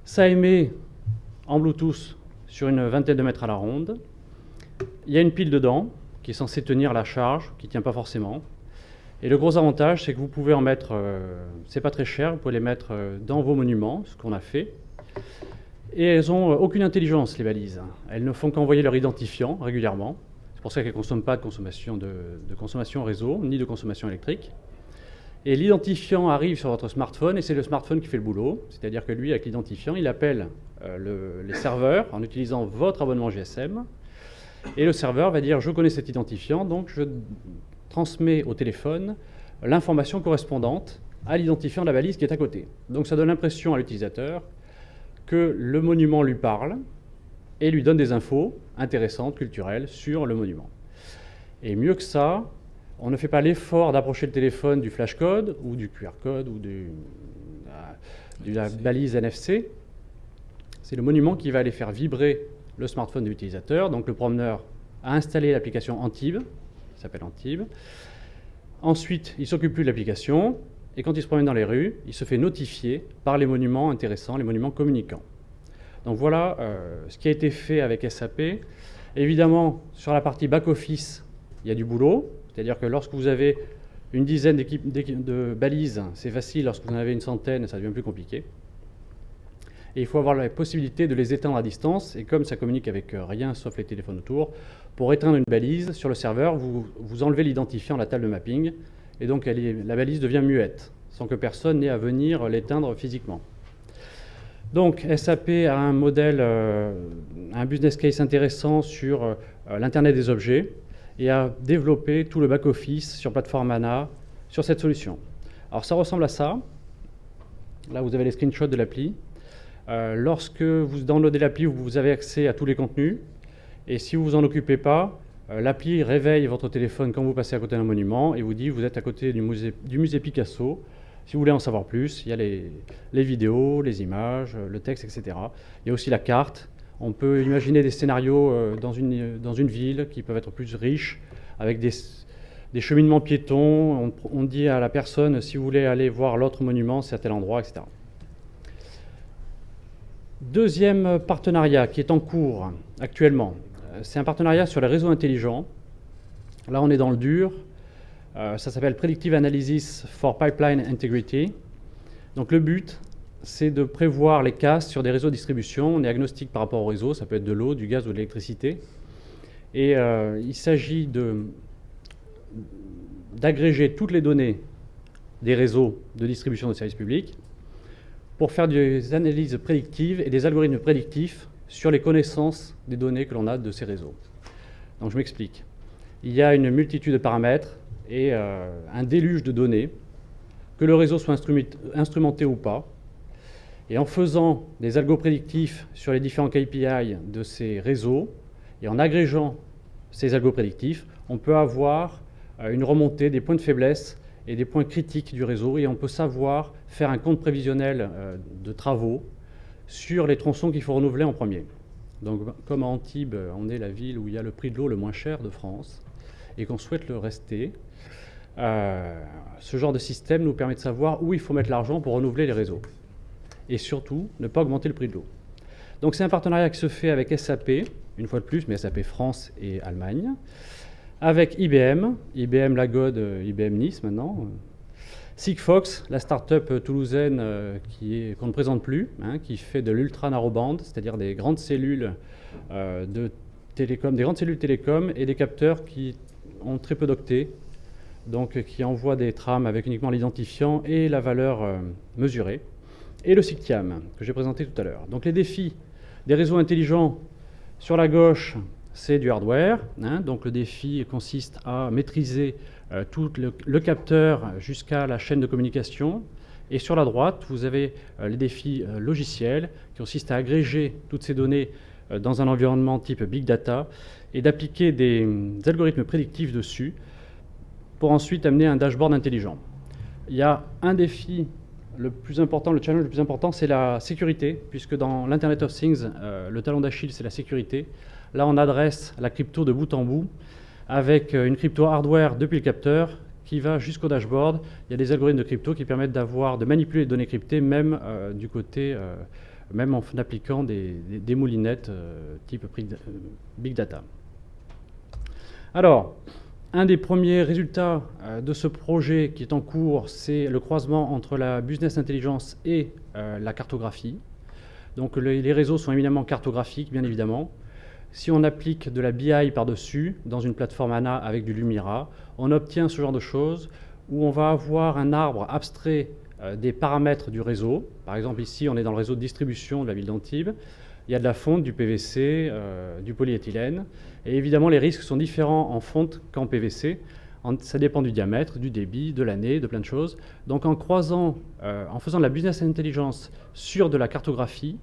Ça émet en Bluetooth sur une vingtaine de mètres à la ronde. Il y a une pile dedans qui est censée tenir la charge, qui ne tient pas forcément. Et le gros avantage, c'est que vous pouvez en mettre, c'est pas très cher, vous pouvez les mettre dans vos monuments, ce qu'on a fait. Et elles n'ont aucune intelligence, les balises. Elles ne font qu'envoyer leur identifiant régulièrement. C'est pour ça qu'elles ne consomment pas de consommation réseau, ni de consommation électrique. Et l'identifiant arrive sur votre smartphone et c'est le smartphone qui fait le boulot. C'est-à-dire que lui, avec l'identifiant, il appelle les serveurs en utilisant votre abonnement GSM. Et le serveur va dire « je connais cet identifiant, donc je transmets au téléphone l'information correspondante à l'identifiant de la balise qui est à côté ». Donc ça donne l'impression à l'utilisateur que le monument lui parle et lui donne des infos intéressantes, culturelles, sur le monument. Et mieux que ça, on ne fait pas l'effort d'approcher le téléphone du flashcode ou du QR code ou de la balise NFC. C'est le monument qui va aller faire vibrer le smartphone de l'utilisateur. Donc le promeneur a installé l'application Antibes, qui s'appelle Antibes. Ensuite, il ne s'occupe plus de l'application. Et quand il se promène dans les rues, il se fait notifier par les monuments intéressants, les monuments communicants. Donc voilà ce qui a été fait avec SAP. Évidemment, sur la partie back-office, il y a du boulot. C'est-à-dire que lorsque vous avez une dizaine de balises, c'est facile. Lorsque vous en avez une centaine, ça devient plus compliqué. Et il faut avoir la possibilité de les éteindre à distance. Et comme ça communique avec rien sauf les téléphones autour, pour éteindre une balise sur le serveur, vous enlevez l'identifiant à la table de mapping. Et donc la balise devient muette, sans que personne n'ait à venir l'éteindre physiquement. Donc SAP a un modèle, un business case intéressant sur l'Internet des objets, et a développé tout le back-office sur plateforme HANA sur cette solution. Alors ça ressemble à ça. Là, vous avez les screenshots de l'appli. Lorsque vous downloadez l'appli, vous avez accès à tous les contenus. Et si vous vous en occupez pas, l'appli réveille votre téléphone quand vous passez à côté d'un monument et vous dit vous êtes à côté du musée Picasso. Si vous voulez en savoir plus, il y a les vidéos, les images, le texte, etc. Il y a aussi la carte. On peut imaginer des scénarios dans une ville qui peuvent être plus riches, avec des cheminements piétons. On dit à la personne, si vous voulez aller voir l'autre monument, c'est à tel endroit, etc. Deuxième partenariat qui est en cours actuellement, c'est un partenariat sur les réseaux intelligents. Là, on est dans le dur. Ça s'appelle Predictive Analysis for Pipeline Integrity. Donc le but, c'est de prévoir les castes sur des réseaux de distribution. On est agnostique par rapport au réseau, ça peut être de l'eau, du gaz ou de l'électricité. Et il s'agit d'agréger toutes les données des réseaux de distribution de services publics pour faire des analyses prédictives et des algorithmes prédictifs sur les connaissances des données que l'on a de ces réseaux. Donc je m'explique. Il y a une multitude de paramètres et un déluge de données, que le réseau soit instrumenté ou pas. Et en faisant des algos prédictifs sur les différents KPI de ces réseaux, et en agrégeant ces algos prédictifs, on peut avoir une remontée des points de faiblesse et des points critiques du réseau, et on peut savoir faire un compte prévisionnel de travaux sur les tronçons qu'il faut renouveler en premier. Donc comme à Antibes, on est la ville où il y a le prix de l'eau le moins cher de France, et qu'on souhaite le rester, ce genre de système nous permet de savoir où il faut mettre l'argent pour renouveler les réseaux. Et surtout, ne pas augmenter le prix de l'eau. Donc c'est un partenariat qui se fait avec SAP, une fois de plus, mais SAP France et Allemagne, avec IBM Lagode, IBM Nice maintenant, Sigfox, la start-up toulousaine qu'on ne présente plus, qui fait de l'ultra-narrowband, c'est-à-dire des grandes cellules de télécom, des grandes cellules télécom et des capteurs qui ont très peu d'octets, donc qui envoient des trames avec uniquement l'identifiant et la valeur mesurée. Et le SIGTIAM, que j'ai présenté tout à l'heure. Donc les défis des réseaux intelligents, sur la gauche, c'est du hardware. Donc le défi consiste à maîtriser tout le capteur jusqu'à la chaîne de communication. Et sur la droite, vous avez les défis logiciels, qui consistent à agréger toutes ces données dans un environnement type Big Data et d'appliquer des algorithmes prédictifs dessus pour ensuite amener un dashboard intelligent. Il y a un défi le plus important, le challenge le plus important, c'est la sécurité, puisque dans l'Internet of Things, le talon d'Achille, c'est la sécurité. Là, on adresse la crypto de bout en bout, avec une crypto hardware depuis le capteur qui va jusqu'au dashboard. Il y a des algorithmes de crypto qui permettent de manipuler les données cryptées, même du côté, même en appliquant des moulinettes type Big Data. Alors, un des premiers résultats de ce projet qui est en cours, c'est le croisement entre la business intelligence et la cartographie. Donc les réseaux sont éminemment cartographiques, bien évidemment. Si on applique de la BI par-dessus, dans une plateforme HANA avec du Lumira, on obtient ce genre de choses où on va avoir un arbre abstrait des paramètres du réseau. Par exemple, ici, on est dans le réseau de distribution de la ville d'Antibes. Il y a de la fonte, du PVC, du polyéthylène. Et évidemment, les risques sont différents en fonte qu'en PVC. Ça dépend du diamètre, du débit, de l'année, de plein de choses. Donc en croisant, en faisant de la business intelligence sur de la cartographie,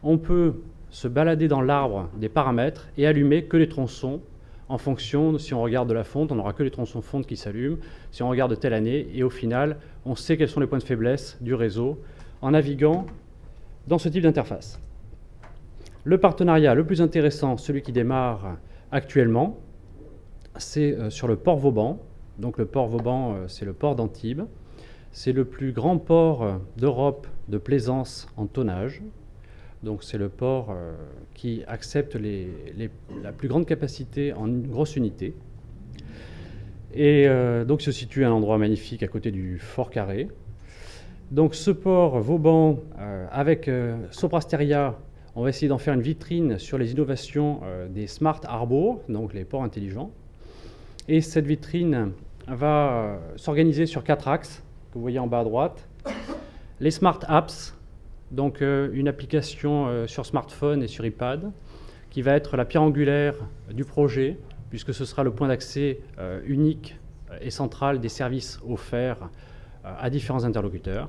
on peut se balader dans l'arbre des paramètres et allumer que les tronçons en fonction, si on regarde de la fonte, on n'aura que les tronçons fonte qui s'allument. Si on regarde de telle année, et au final, on sait quels sont les points de faiblesse du réseau en naviguant dans ce type d'interface. Le partenariat le plus intéressant, celui qui démarre actuellement, c'est sur le port Vauban. Donc le port Vauban, c'est le port d'Antibes. C'est le plus grand port d'Europe de plaisance en tonnage. Donc c'est le port qui accepte la plus grande capacité en une grosse unité. Et donc il se situe à un endroit magnifique à côté du Fort Carré. Donc ce port Vauban, avec Soprasteria, on va essayer d'en faire une vitrine sur les innovations des Smart Harbors, donc les ports intelligents. Et cette vitrine va s'organiser sur 4 axes, que vous voyez en bas à droite. Les Smart Apps, donc une application sur smartphone et sur iPad, qui va être la pierre angulaire du projet, puisque ce sera le point d'accès unique et central des services offerts à différents interlocuteurs.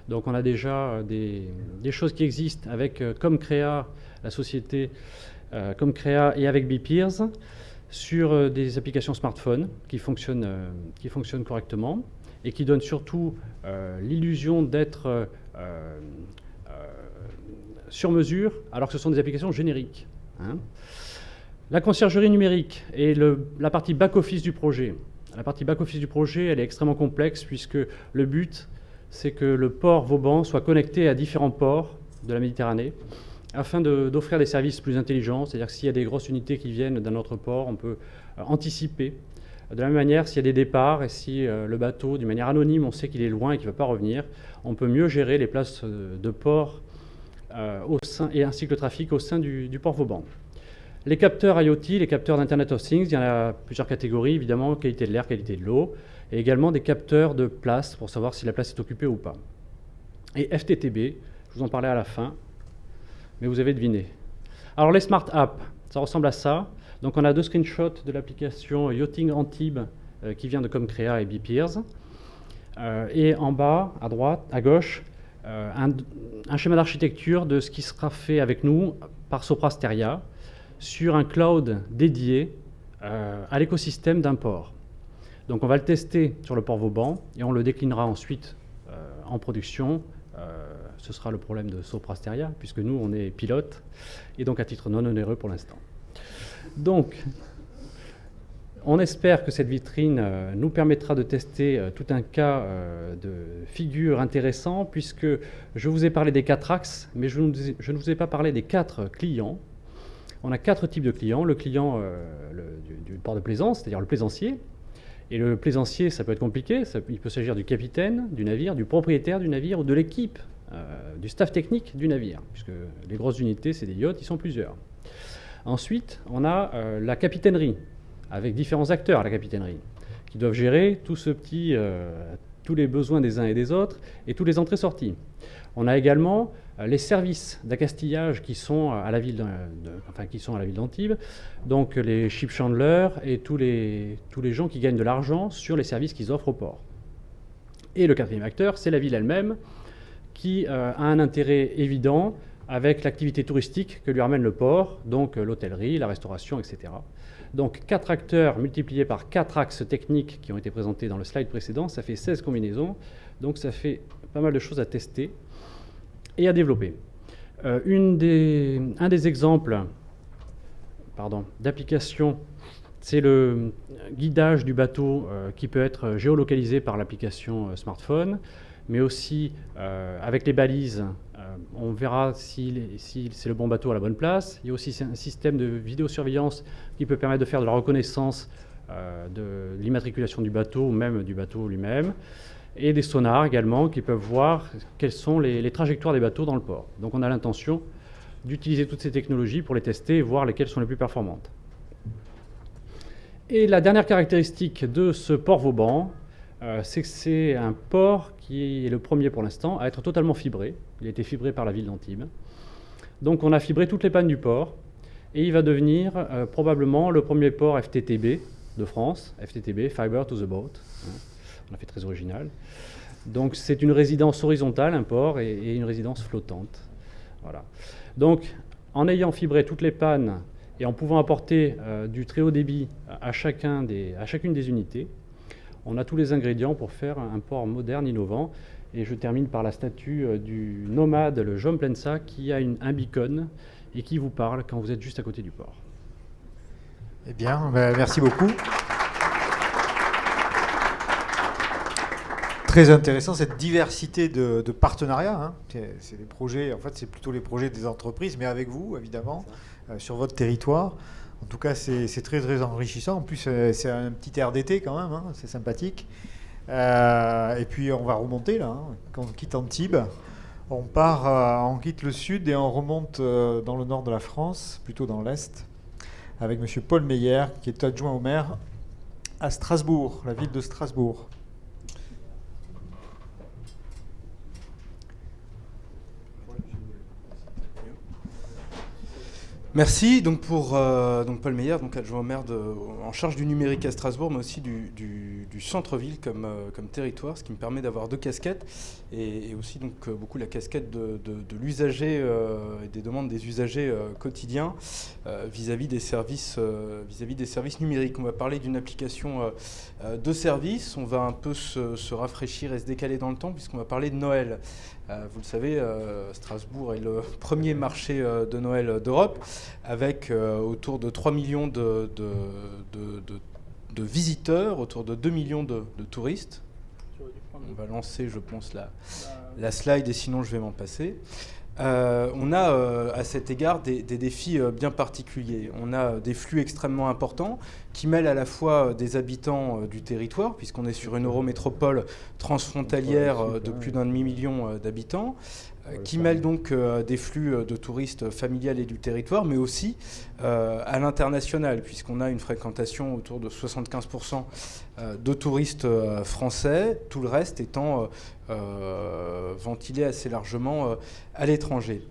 Donc on a déjà des choses qui existent avec Comcrea, la société Comcrea, et avec BPeers, sur des applications smartphone qui fonctionnent correctement et qui donnent surtout l'illusion d'être sur mesure, alors que ce sont des applications génériques. La conciergerie numérique et la partie back-office du projet. La partie back-office du projet, elle est extrêmement complexe puisque le but, c'est que le port Vauban soit connecté à différents ports de la Méditerranée afin d'offrir des services plus intelligents. C'est-à-dire que s'il y a des grosses unités qui viennent d'un autre port, on peut anticiper. De la même manière, s'il y a des départs et si le bateau, d'une manière anonyme, on sait qu'il est loin et qu'il ne va pas revenir, on peut mieux gérer les places de port et ainsi que le trafic au sein du port Vauban. Les capteurs IoT, les capteurs d'Internet of Things, il y en a plusieurs catégories, évidemment, qualité de l'air, qualité de l'eau, et également des capteurs de place pour savoir si la place est occupée ou pas. Et FTTB, je vous en parlais à la fin, mais vous avez deviné. Alors les Smart Apps, ça ressemble à ça. Donc on a 2 screenshots de l'application Yachting Antibes qui vient de Comcrea et BPeers. Et en bas, à droite, à gauche, un schéma d'architecture de ce qui sera fait avec nous par Soprasteria sur un cloud dédié à l'écosystème d'un port. Donc on va le tester sur le port Vauban et on le déclinera ensuite en production. Ce sera le problème de Soprasteria, puisque nous, on est pilote, et donc à titre non onéreux pour l'instant. Donc, on espère que cette vitrine nous permettra de tester tout un cas de figure intéressant, puisque je vous ai parlé des 4 axes, mais je ne vous ai pas parlé des 4 clients. On a 4 types de clients. Le client du port de plaisance, c'est-à-dire le plaisancier. Et le plaisancier, ça peut être compliqué. Il peut s'agir du capitaine du navire, du propriétaire du navire ou de l'équipe, du staff technique du navire, puisque les grosses unités, c'est des yachts, ils sont plusieurs. Ensuite, on a la capitainerie, avec différents acteurs à la capitainerie, qui doivent gérer tous les besoins des uns et des autres, et toutes les entrées-sorties. On a également les services d'accastillage qui sont à la ville d'Antibes, donc les ship chandlers et tous les gens qui gagnent de l'argent sur les services qu'ils offrent au port. Et le 4e acteur, c'est la ville elle-même, qui a un intérêt évident avec l'activité touristique que lui ramène le port, donc l'hôtellerie, la restauration, etc. Donc 4 acteurs multipliés par 4 axes techniques qui ont été présentés dans le slide précédent, ça fait 16 combinaisons, donc ça fait pas mal de choses à tester et à développer. Un des exemples d'application, c'est le guidage du bateau qui peut être géolocalisé par l'application smartphone, mais aussi avec les balises, on verra si c'est le bon bateau à la bonne place. Il y a aussi un système de vidéosurveillance qui peut permettre de faire de la reconnaissance de l'immatriculation du bateau ou même du bateau lui-même. Et des sonars également qui peuvent voir quelles sont les trajectoires des bateaux dans le port. Donc on a l'intention d'utiliser toutes ces technologies pour les tester et voir lesquelles sont les plus performantes. Et la dernière caractéristique de ce port Vauban, c'est que c'est un port qui est le premier pour l'instant à être totalement fibré. Il a été fibré par la ville d'Antibes. Donc on a fibré toutes les pannes du port et il va devenir probablement le premier port FTTB de France, FTTB, Fiber to the Boat. On a fait très original. Donc c'est une résidence horizontale, un port, et une résidence flottante. Voilà. Donc en ayant fibré toutes les pannes et en pouvant apporter du très haut débit à chacune des unités, on a tous les ingrédients pour faire un port moderne, innovant. Et je termine par la statue du nomade, le Jom Plensa, qui a un beacon et qui vous parle quand vous êtes juste à côté du port. Eh bien, merci beaucoup. Très intéressant, cette diversité de partenariats. Hein. C'est des projets, en fait, c'est plutôt les projets des entreprises, mais avec vous, évidemment, sur votre territoire. En tout cas, c'est très, très enrichissant. En plus, c'est un petit air d'été quand même, hein, c'est sympathique. Et puis, on va remonter, là. Hein. Quand on quitte Antibes, on on quitte le sud et on remonte dans le nord de la France, plutôt dans l'est, avec M. Paul Meyer, qui est adjoint au maire à Strasbourg, la ville de Strasbourg. Merci donc pour Paul Meyer, donc adjoint au maire en charge du numérique à Strasbourg, mais aussi du centre-ville comme territoire, ce qui me permet d'avoir deux casquettes et aussi donc beaucoup la casquette de l'usager et des demandes des usagers quotidiens vis-à-vis des services numériques. On va parler d'une application de service. On va un peu se rafraîchir et se décaler dans le temps puisqu'on va parler de Noël. Vous le savez, Strasbourg est le premier marché de Noël d'Europe, avec autour de 3 millions de visiteurs, autour de 2 millions de touristes. On va lancer, je pense, la slide, et sinon je vais m'en passer. On a à cet égard des défis bien particuliers. On a des flux extrêmement importants qui mêlent à la fois des habitants du territoire, puisqu'on est sur une eurométropole transfrontalière de plus d'un demi-million d'habitants, qui mêlent donc des flux de touristes familiales et du territoire, mais aussi à l'international, puisqu'on a une fréquentation autour de 75% de touristes français, tout le reste étant ventilé assez largement à l'étranger.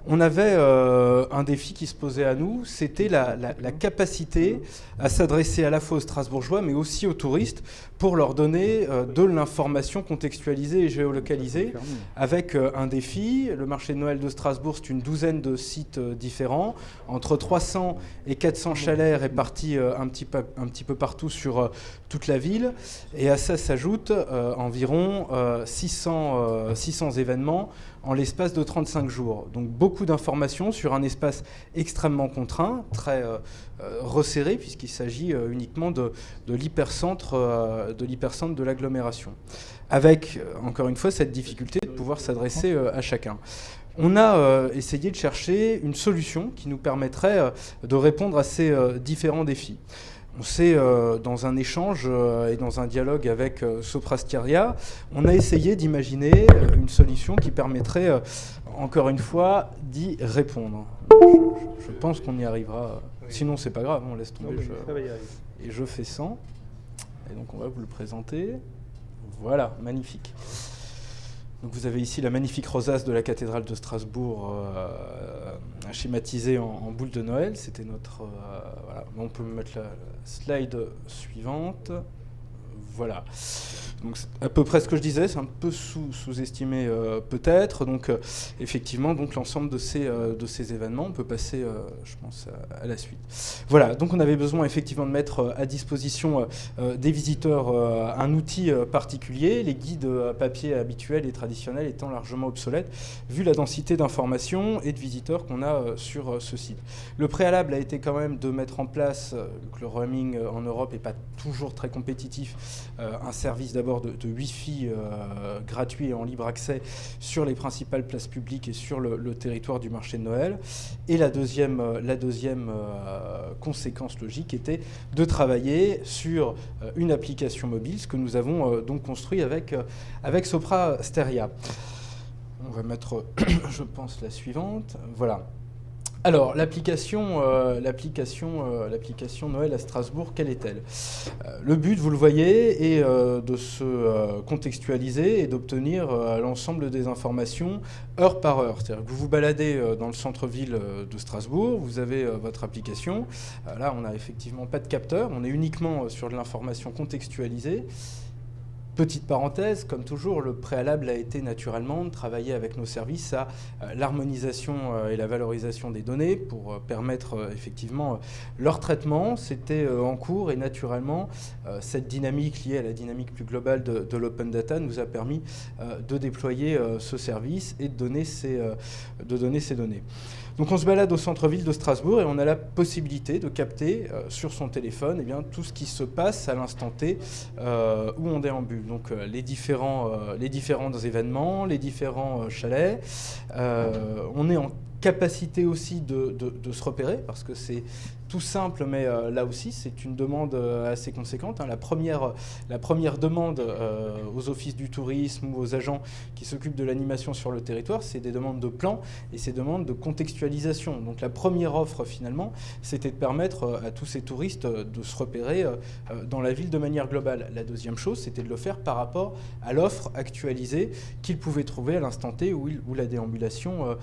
On avait un défi qui se posait à nous, c'était la capacité à s'adresser à la fois aux Strasbourgeois, mais aussi aux touristes, pour leur donner de l'information contextualisée et géolocalisée, avec un défi. Le marché de Noël de Strasbourg, c'est une douzaine de sites différents, entre 300 et 400 chalets répartis un petit peu partout sur toute la ville. Et à ça s'ajoutent environ 600 événements en l'espace de 35 jours. Donc beaucoup d'informations sur un espace extrêmement contraint, très resserré, puisqu'il s'agit uniquement de l'hypercentre de l'agglomération. Avec, encore une fois, cette difficulté de pouvoir s'adresser à chacun. On a essayé de chercher une solution qui nous permettrait de répondre à ces différents défis. On s'est, dans un échange et dans un dialogue avec Soprasteria, on a essayé d'imaginer une solution qui permettrait, encore une fois, d'y répondre. Je pense qu'on y arrivera. Sinon, c'est pas grave, on laisse tomber. Et je fais 100. Et donc, on va vous le présenter. Voilà, magnifique. Donc vous avez ici la magnifique rosace de la cathédrale de Strasbourg schématisée en boule de Noël. C'était notre... voilà. On peut mettre la slide suivante. Voilà. Donc c'est à peu près ce que je disais, c'est un peu sous-estimé peut-être. Donc effectivement, donc l'ensemble de ces événements, on peut passer, je pense, à la suite. Voilà. Donc on avait besoin effectivement de mettre à disposition des visiteurs un outil particulier, les guides papier habituels et traditionnels étant largement obsolètes, vu la densité d'informations et de visiteurs qu'on a sur ce site. Le préalable a été quand même de mettre en place, que le roaming en Europe n'est pas toujours très compétitif, un service d'abord de Wi-Fi gratuit et en libre accès sur les principales places publiques et sur le territoire du marché de Noël. Et la deuxième conséquence logique était de travailler sur une application mobile, ce que nous avons donc construit avec Soprasteria. On va mettre, je pense, la suivante. Voilà. Alors, l'application Noël à Strasbourg, quelle est-elle? Le but, vous le voyez, est de se contextualiser et d'obtenir l'ensemble des informations heure par heure. C'est-à-dire que vous vous baladez dans le centre-ville de Strasbourg, vous avez votre application. Là, on n'a effectivement pas de capteur, on est uniquement sur de l'information contextualisée. Petite parenthèse, comme toujours, le préalable a été naturellement de travailler avec nos services à l'harmonisation et la valorisation des données pour permettre effectivement leur traitement. C'était en cours et naturellement, cette dynamique liée à la dynamique plus globale de l'open data nous a permis de déployer ce service et de donner ces données. Donc on se balade au centre-ville de Strasbourg et on a la possibilité de capter sur son téléphone tout ce qui se passe à l'instant T où on déambule. Donc les différents événements, les différents chalets. On est en capacité aussi de se repérer parce que c'est tout simple, mais là aussi c'est une demande assez conséquente. La première demande aux offices du tourisme ou aux agents qui s'occupent de l'animation sur le territoire, c'est des demandes de plan et ces demandes de contextualisation. Donc la première offre finalement, c'était de permettre à tous ces touristes de se repérer dans la ville de manière globale. La deuxième chose, c'était de le faire par rapport à l'offre actualisée qu'ils pouvaient trouver à l'instant T où la déambulation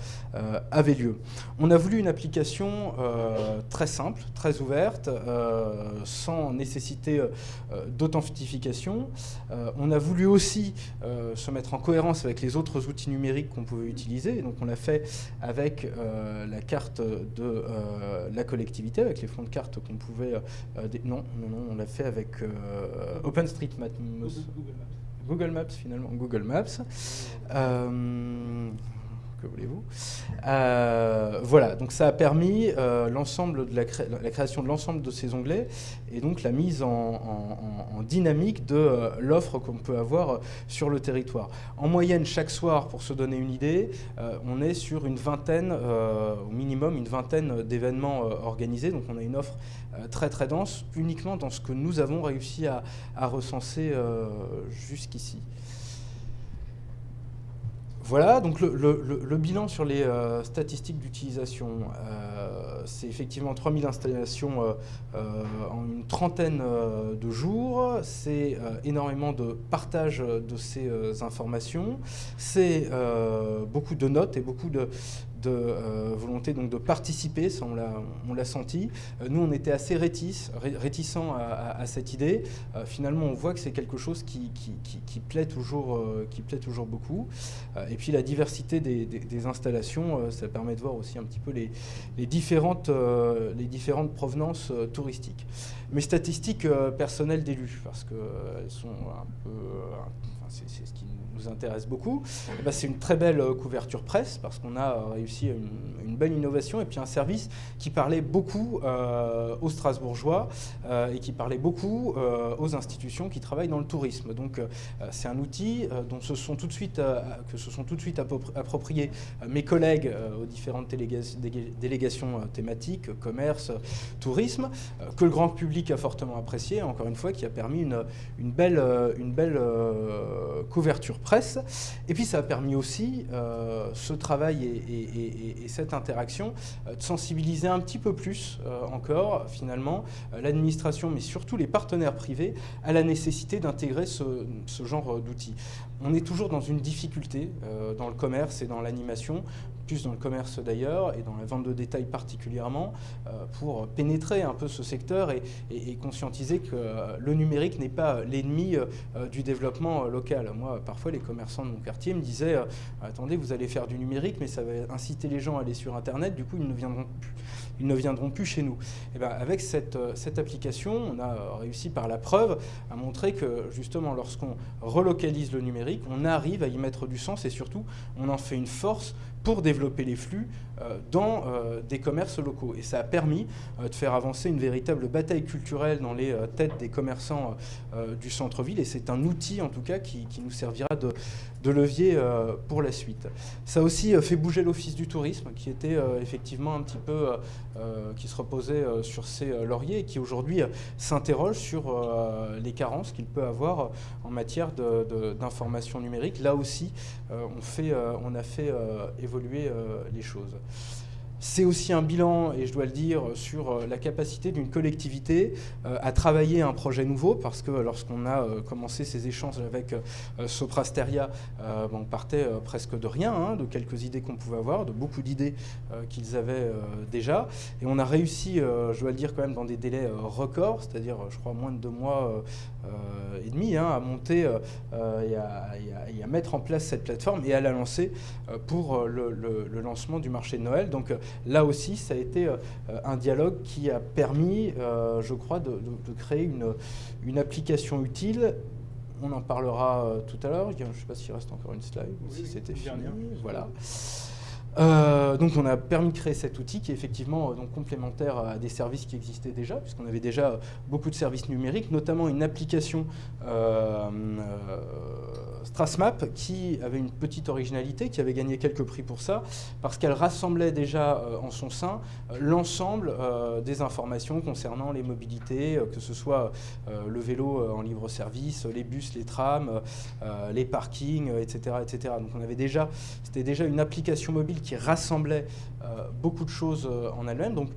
avait lieu. On a voulu une application très simple, très ouverte, sans nécessité d'authentification. On a voulu aussi se mettre en cohérence avec les autres outils numériques qu'on pouvait utiliser. Donc on l'a fait avec la carte de la collectivité, avec les fonds de carte qu'on pouvait... Non, on l'a fait avec OpenStreetMap. Google Maps, finalement. Google Maps. Que voulez-vous? Voilà, donc ça a permis l'ensemble de la création de l'ensemble de ces onglets et donc la mise en dynamique de l'offre qu'on peut avoir sur le territoire. En moyenne, chaque soir, pour se donner une idée, on est sur une vingtaine, au minimum une vingtaine d'événements organisés. Donc on a une offre très très dense, uniquement dans ce que nous avons réussi à recenser jusqu'ici. Voilà, donc le bilan sur les statistiques d'utilisation, c'est effectivement 3000 installations en une trentaine de jours, c'est énormément de partage de ces informations, c'est beaucoup de notes et beaucoup de volonté donc de participer, ça on l'a senti. Nous on était assez réticents à cette idée. Finalement on voit que c'est quelque chose qui plaît toujours beaucoup. Et puis la diversité des installations, ça permet de voir aussi un petit peu les différentes provenances touristiques. Mes statistiques personnelles d'élus, parce qu'elles sont un peu... c'est ce qui nous intéresse beaucoup. C'est une très belle couverture presse parce qu'on a réussi une belle innovation et puis un service qui parlait beaucoup aux Strasbourgeois et qui parlait beaucoup aux institutions qui travaillent dans le tourisme. Donc c'est un outil dont se sont tout de suite appropriés mes collègues aux différentes délégations thématiques, commerce, tourisme, que le grand public a fortement apprécié, encore une fois, qui a permis une belle couverture presse. Et puis ça a permis aussi ce travail et cette interaction de sensibiliser un petit peu plus encore finalement l'administration, mais surtout les partenaires privés à la nécessité d'intégrer ce genre d'outils. On est toujours dans une difficulté dans le commerce et dans l'animation, plus dans le commerce d'ailleurs, et dans la vente de détail particulièrement, pour pénétrer un peu ce secteur et conscientiser que le numérique n'est pas l'ennemi du développement local. Moi, parfois, les commerçants de mon quartier me disaient « Attendez, vous allez faire du numérique, mais ça va inciter les gens à aller sur Internet, du coup, ils ne viendront plus chez nous. » Et bien, avec cette application, on a réussi par la preuve à montrer que, justement, lorsqu'on relocalise le numérique, on arrive à y mettre du sens et surtout, on en fait une force pour développer les flux dans des commerces locaux. Et ça a permis de faire avancer une véritable bataille culturelle dans les têtes des commerçants du centre-ville. Et c'est un outil, en tout cas, qui nous servira de levier pour la suite. Ça a aussi fait bouger l'Office du tourisme, qui était effectivement un petit peu... qui se reposait sur ses lauriers et qui aujourd'hui s'interroge sur les carences qu'il peut avoir en matière d'information numérique. Là aussi, on a fait évoluer les choses. C'est aussi un bilan, et je dois le dire, sur la capacité d'une collectivité à travailler un projet nouveau, parce que lorsqu'on a commencé ces échanges avec Soprasteria, on partait presque de rien, hein, de quelques idées qu'on pouvait avoir, de beaucoup d'idées qu'ils avaient déjà, et on a réussi, je dois le dire quand même, dans des délais records, c'est-à-dire je crois moins de 2 mois et demi, hein, à monter et à mettre en place cette plateforme et à la lancer pour le lancement du marché de Noël. Donc là aussi, ça a été un dialogue qui a permis, je crois, de créer une application utile. On en parlera tout à l'heure. Je ne sais pas s'il reste encore une slide ou si c'était fini. Voilà. Donc on a permis de créer cet outil qui est effectivement donc complémentaire à des services qui existaient déjà, puisqu'on avait déjà beaucoup de services numériques, notamment une application Strasmap qui avait une petite originalité, qui avait gagné quelques prix pour ça, parce qu'elle rassemblait déjà en son sein l'ensemble des informations concernant les mobilités, que ce soit le vélo en libre-service, les bus, les trams, les parkings, etc., etc. Donc on avait déjà, c'était déjà une application mobile qui rassemblait beaucoup de choses en elle-même. Donc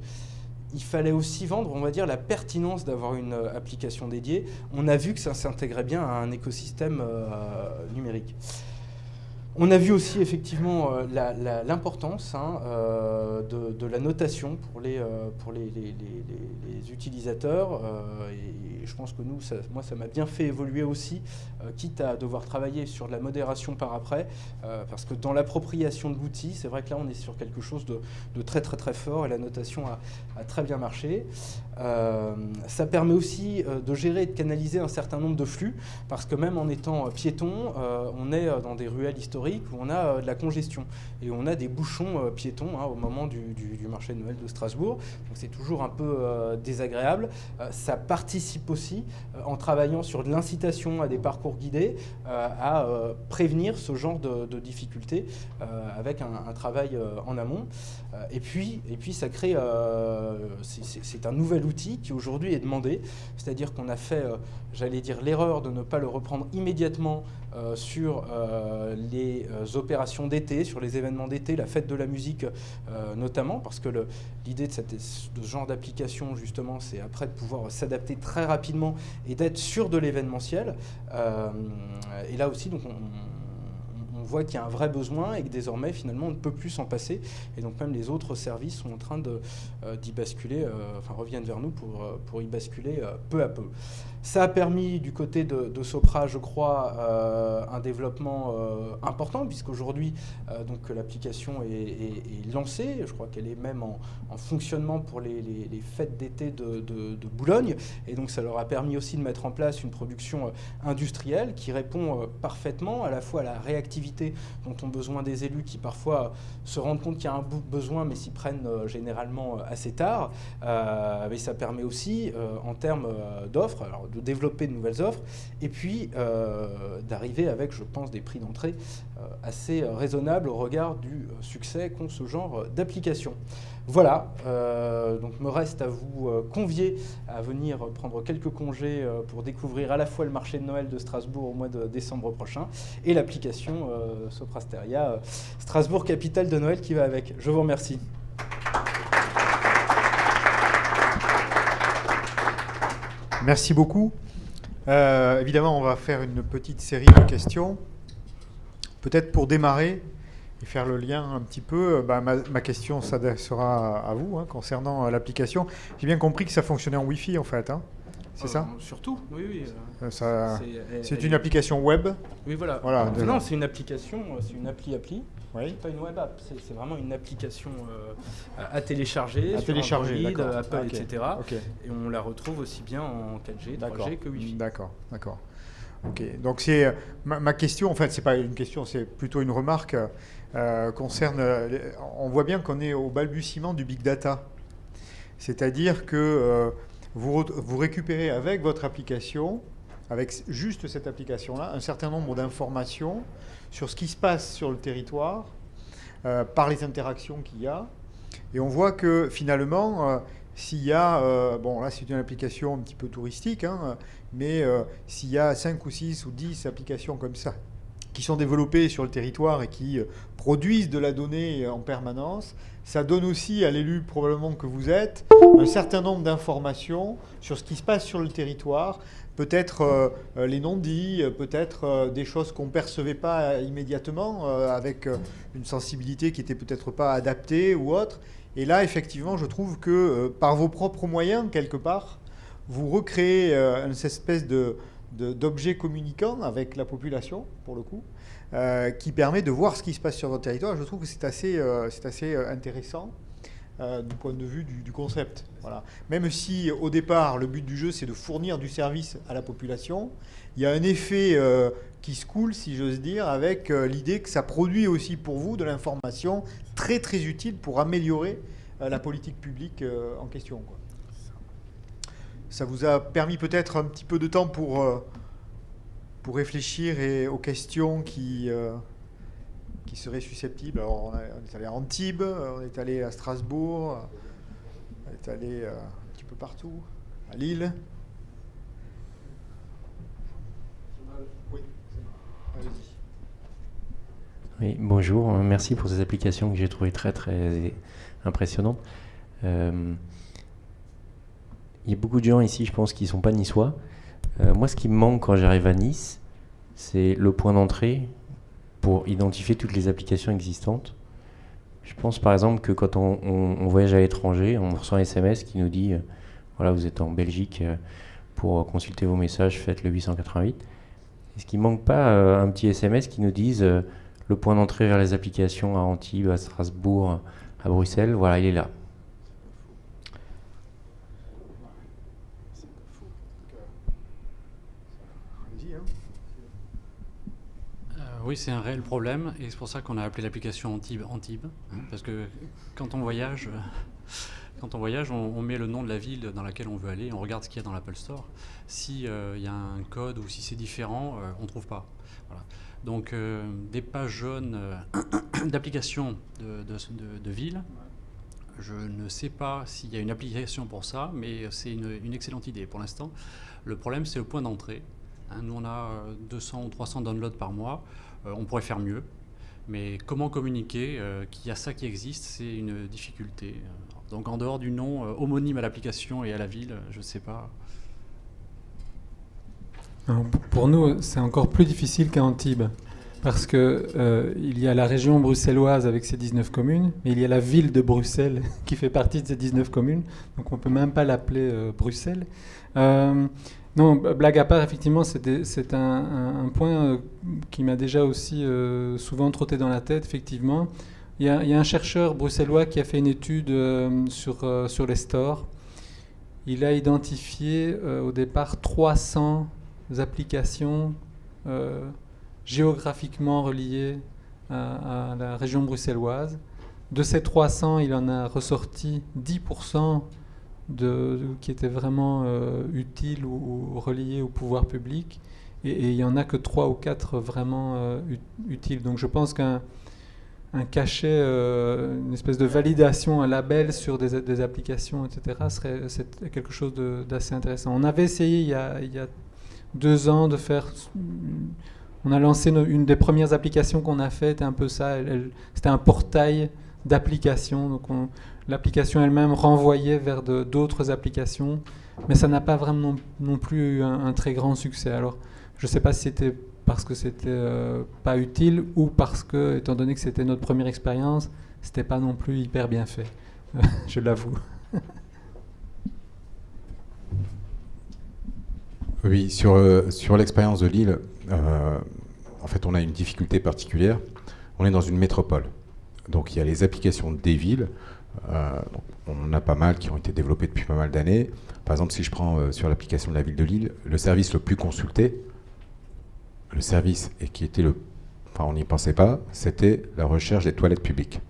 il fallait aussi vendre, on va dire, la pertinence d'avoir une application dédiée. On a vu que ça s'intégrait bien à un écosystème numérique. On a vu aussi effectivement l'importance de la notation pour les utilisateurs. Et je pense que nous, moi, ça m'a bien fait évoluer aussi, quitte à devoir travailler sur de la modération par après, parce que dans l'appropriation de l'outil, c'est vrai que là, on est sur quelque chose de très très très fort et la notation a très bien marché. Ça permet aussi de gérer et de canaliser un certain nombre de flux, parce que même en étant piéton, on est dans des ruelles historiques où on a de la congestion et on a des bouchons piétons au moment du marché de Noël de Strasbourg. Donc c'est toujours un peu désagréable. Ça participe aussi, en travaillant sur de l'incitation à des parcours guidés, à prévenir ce genre de difficultés avec un travail en amont. Et puis ça crée, c'est un nouvel outil qui aujourd'hui est demandé, c'est-à-dire qu'on a fait, j'allais dire, l'erreur de ne pas le reprendre immédiatement sur les opérations d'été, sur les événements d'été, la fête de la musique notamment, parce que l'idée de ce genre d'application, justement, c'est après de pouvoir s'adapter très rapidement et d'être sûr de l'événementiel. Et là aussi, donc, on voit qu'il y a un vrai besoin et que désormais, finalement, on ne peut plus s'en passer. Et donc, même les autres services sont en train d'y basculer, reviennent vers nous pour y basculer peu à peu. Ça a permis, du côté de Sopra, je crois, un développement important, puisqu'aujourd'hui, donc l'application est lancée. Je crois qu'elle est même en fonctionnement pour les fêtes d'été de Boulogne. Et donc, ça leur a permis aussi de mettre en place une production industrielle qui répond parfaitement à la fois à la réactivité dont ont besoin des élus qui, parfois, se rendent compte qu'il y a un besoin, mais s'y prennent généralement assez tard. Mais ça permet aussi, en termes d'offres, de développer de nouvelles offres et puis d'arriver avec, je pense, des prix d'entrée assez raisonnables au regard du succès qu'ont ce genre d'application. Voilà, donc me reste à vous convier à venir prendre quelques congés pour découvrir à la fois le marché de Noël de Strasbourg au mois de décembre prochain et l'application Soprasteria Strasbourg, capitale de Noël, qui va avec. Je vous remercie. Merci beaucoup. Évidemment, on va faire une petite série de questions. Peut-être pour démarrer et faire le lien un petit peu, ma question s'adressera à vous concernant l'application. J'ai bien compris que ça fonctionnait en Wi-Fi en fait, hein. C'est ça ? Surtout, oui. C'est une application web ? Oui, voilà. Non, c'est une application, c'est une appli. Oui. C'est pas une web app, c'est vraiment une application à télécharger sur Android, Apple, etc. Okay. Et on la retrouve aussi bien en 4G, 3G que Wi-Fi. D'accord. Ok. Donc c'est ma question, en fait, c'est pas une question, c'est plutôt une remarque concerne. On voit bien qu'on est au balbutiement du big data, c'est-à-dire que vous récupérez avec votre application, avec juste cette application-là, un certain nombre d'informations sur ce qui se passe sur le territoire, par les interactions qu'il y a. Et on voit que finalement, s'il y a, là c'est une application un petit peu touristique, mais s'il y a 5 ou 6 ou 10 applications comme ça qui sont développés sur le territoire et qui produisent de la donnée en permanence. Ça donne aussi à l'élu probablement que vous êtes un certain nombre d'informations sur ce qui se passe sur le territoire, peut-être les non-dits, peut-être des choses qu'on ne percevait pas immédiatement, avec une sensibilité qui n'était peut-être pas adaptée ou autre. Et là, effectivement, je trouve que par vos propres moyens, quelque part, vous recréez une espèce d'objet communicant avec la population, pour le coup, qui permet de voir ce qui se passe sur votre territoire. Je trouve que c'est assez intéressant du point de vue du concept. Voilà. Même si, au départ, le but du jeu, c'est de fournir du service à la population, il y a un effet qui se coule, si j'ose dire, avec l'idée que ça produit aussi pour vous de l'information très, très utile pour améliorer la politique publique en question, quoi. Ça vous a permis peut-être un petit peu de temps pour réfléchir aux questions qui seraient susceptibles. Alors, on est allé à Antibes, on est allé à Strasbourg, on est allé un petit peu partout, à Lille. Oui, allez-y. Oui, bonjour, merci pour ces applications que j'ai trouvées très très impressionnantes. Il y a beaucoup de gens ici, je pense, qui ne sont pas niçois. Moi, ce qui me manque quand j'arrive à Nice, c'est le point d'entrée pour identifier toutes les applications existantes. Je pense par exemple que quand on voyage à l'étranger, on reçoit un SMS qui nous dit voilà, vous êtes en Belgique, pour consulter vos messages, faites le 888. Est-ce qu'il ne manque pas un petit SMS qui nous dise le point d'entrée vers les applications à Antibes, à Strasbourg, à Bruxelles, voilà, il est là. Oui, c'est un réel problème et c'est pour ça qu'on a appelé l'application Antibes, parce que quand on voyage, on met le nom de la ville dans laquelle on veut aller, on regarde ce qu'il y a dans l'Apple Store. S'il y a un code ou si c'est différent, on ne trouve pas. Voilà. Donc des pages jaunes d'applications de ville, je ne sais pas s'il y a une application pour ça, mais c'est une excellente idée pour l'instant. Le problème, c'est le point d'entrée. Nous, on a 200 ou 300 downloads par mois. On pourrait faire mieux. Mais comment communiquer qu'il y a ça qui existe, c'est une difficulté. Donc en dehors du nom homonyme à l'application et à la ville, je ne sais pas. Alors, pour nous, c'est encore plus difficile qu'à Antibes. Parce que il y a la région bruxelloise avec ses 19 communes, mais il y a la ville de Bruxelles qui fait partie de ces 19 communes. Donc on ne peut même pas l'appeler Bruxelles. Non, blague à part, effectivement, c'est un point qui m'a déjà aussi souvent trotté dans la tête, effectivement. Il y a un chercheur bruxellois qui a fait une étude sur les stores. Il a identifié au départ 300 applications géographiquement reliées à la région bruxelloise. De ces 300, il en a ressorti 10% qui étaient vraiment utiles ou reliés au pouvoir public, et il n'y en a que 3 ou 4 vraiment utiles. Donc je pense qu'un cachet, une espèce de validation, un label sur des applications, etc., c'est quelque chose d'assez intéressant. On avait essayé il y a 2 ans de faire... On a lancé une des premières applications qu'on a faites, un peu ça, c'était un portail d'applications, donc l'application elle-même renvoyait vers d'autres applications, mais ça n'a pas vraiment non plus eu un très grand succès. Alors, je ne sais pas si c'était parce que c'était pas utile ou parce que, étant donné que c'était notre première expérience, c'était pas non plus hyper bien fait. Je l'avoue. Oui, sur l'expérience de Lille, en fait, on a une difficulté particulière. On est dans une métropole. Donc, il y a les applications des villes. Donc, on en a pas mal qui ont été développées depuis pas mal d'années. Par exemple, si je prends sur l'application de la ville de Lille, le service le plus consulté, le service et qui était enfin, on n'y pensait pas, c'était la recherche des toilettes publiques.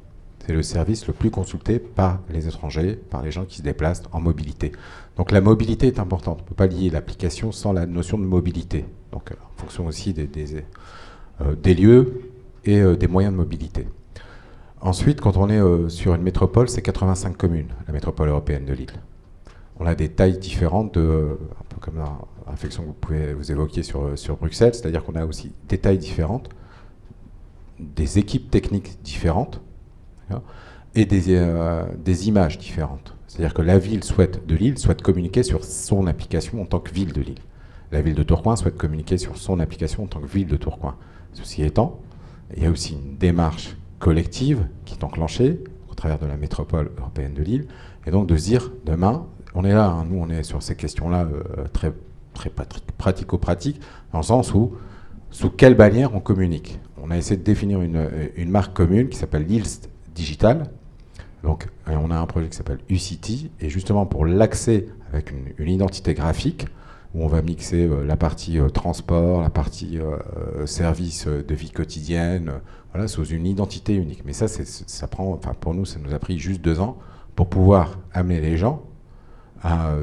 C'est le service le plus consulté par les étrangers, par les gens qui se déplacent en mobilité. Donc la mobilité est importante. On ne peut pas lier l'application sans la notion de mobilité. Donc en fonction aussi des lieux et des moyens de mobilité. Ensuite, quand on est sur une métropole, c'est 85 communes, la métropole européenne de Lille. On a des tailles différentes, un peu comme la réflexion que vous évoquiez sur Bruxelles, c'est-à-dire qu'on a aussi des tailles différentes. des équipes techniques différentes et des images différentes. C'est-à-dire que la ville de Lille souhaite communiquer sur son application en tant que ville de Lille. La ville de Tourcoing souhaite communiquer sur son application en tant que ville de Tourcoing. Ceci étant, il y a aussi une démarche collective qui est enclenchée au travers de la métropole européenne de Lille, et donc de se dire, demain, on est là, hein, nous on est sur ces questions-là très pratico-pratiques, dans le sens où, sous quelle bannière on communique. On a essayé de définir une marque commune qui s'appelle Lille Digital. Donc, on a un projet qui s'appelle UCity, et justement pour l'accès avec une identité graphique, où on va mixer la partie transport, la partie service de vie quotidienne, voilà, sous une identité unique. Mais ça prend, enfin pour nous, ça nous a pris juste 2 ans pour pouvoir amener les gens.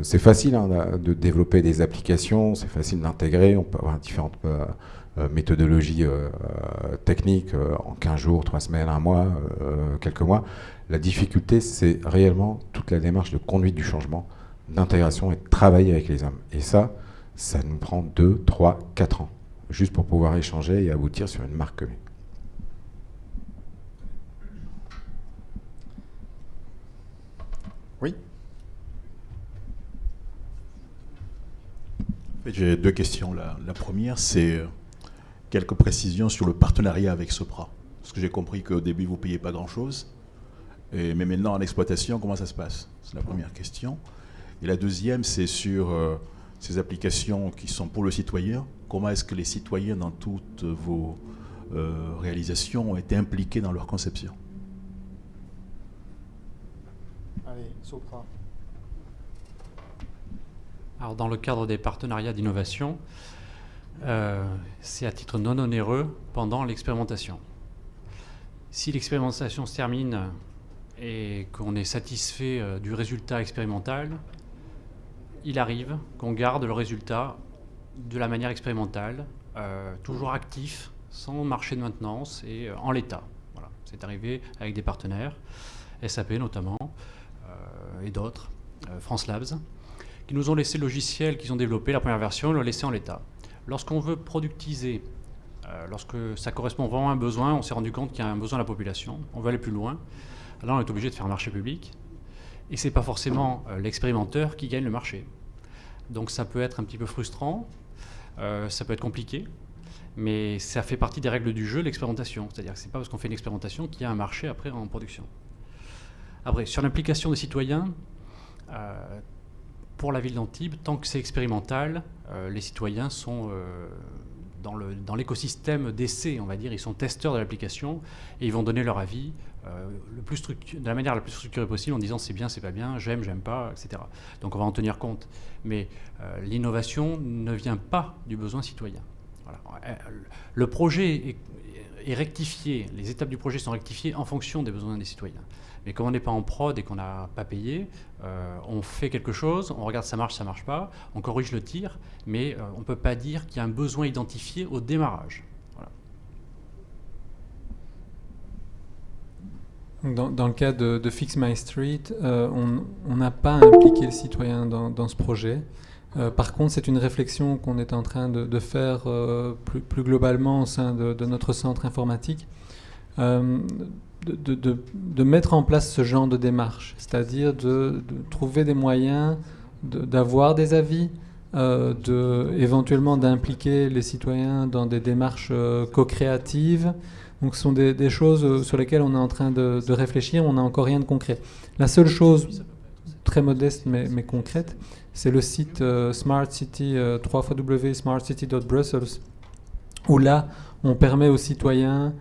C'est facile hein, de développer des applications, c'est facile d'intégrer, on peut avoir différentes méthodologies techniques en 15 jours, 3 semaines, 1 mois, quelques mois. La difficulté, c'est réellement toute la démarche de conduite du changement, d'intégration et de travailler avec les hommes. Et ça nous prend 2, 3, 4 ans, juste pour pouvoir échanger et aboutir sur une marque commune. Oui. J'ai 2 questions. La première, c'est quelques précisions sur le partenariat avec Sopra. Parce que j'ai compris qu'au début, vous ne payez pas grand-chose. Mais maintenant, en exploitation, comment ça se passe? C'est la première question. Et la deuxième, c'est sur ces applications qui sont pour le citoyen. Comment est-ce que les citoyens, dans toutes vos réalisations, ont été impliqués dans leur conception? Allez, Sopra. Alors, dans le cadre des partenariats d'innovation, c'est à titre non onéreux pendant l'expérimentation. Si l'expérimentation se termine et qu'on est satisfait du résultat expérimental, il arrive qu'on garde le résultat de la manière expérimentale, toujours actif, sans marché de maintenance et en l'état. Voilà. C'est arrivé avec des partenaires, SAP notamment, et d'autres, France Labs, qui nous ont laissé le logiciel qu'ils ont développé, la première version, le laisser en l'état. Lorsqu'on veut productiser, lorsque ça correspond vraiment à un besoin, on s'est rendu compte qu'il y a un besoin de la population, on veut aller plus loin, alors on est obligé de faire un marché public, et ce n'est pas forcément l'expérimenteur qui gagne le marché. Donc ça peut être un petit peu frustrant, ça peut être compliqué, mais ça fait partie des règles du jeu, l'expérimentation. C'est-à-dire que ce n'est pas parce qu'on fait une expérimentation qu'il y a un marché après en production. Après, sur l'implication des citoyens, pour la ville d'Antibes, tant que c'est expérimental, les citoyens sont dans l'écosystème d'essai, on va dire. Ils sont testeurs de l'application et ils vont donner leur avis de la manière la plus structurée possible en disant c'est bien, c'est pas bien, j'aime, j'aime pas, etc. Donc on va en tenir compte. Mais l'innovation ne vient pas du besoin citoyen. Voilà. Le projet est rectifié, les étapes du projet sont rectifiées en fonction des besoins des citoyens. Mais comme on n'est pas en prod et qu'on n'a pas payé, on fait quelque chose, on regarde ça marche pas, on corrige le tir, mais on ne peut pas dire qu'il y a un besoin identifié au démarrage. Voilà. Dans le cas de Fix My Street, on n'a pas impliqué le citoyen dans ce projet. Par contre, c'est une réflexion qu'on est en train de faire plus globalement au sein de notre centre informatique. De mettre en place ce genre de démarche, c'est-à-dire de trouver des moyens d'avoir des avis, éventuellement d'impliquer les citoyens dans des démarches co-créatives. Donc ce sont des choses sur lesquelles on est en train de réfléchir, on n'a encore rien de concret. La seule chose très modeste mais concrète, c'est le site Smart City, www.smartcity.brussels, où là, on permet aux citoyens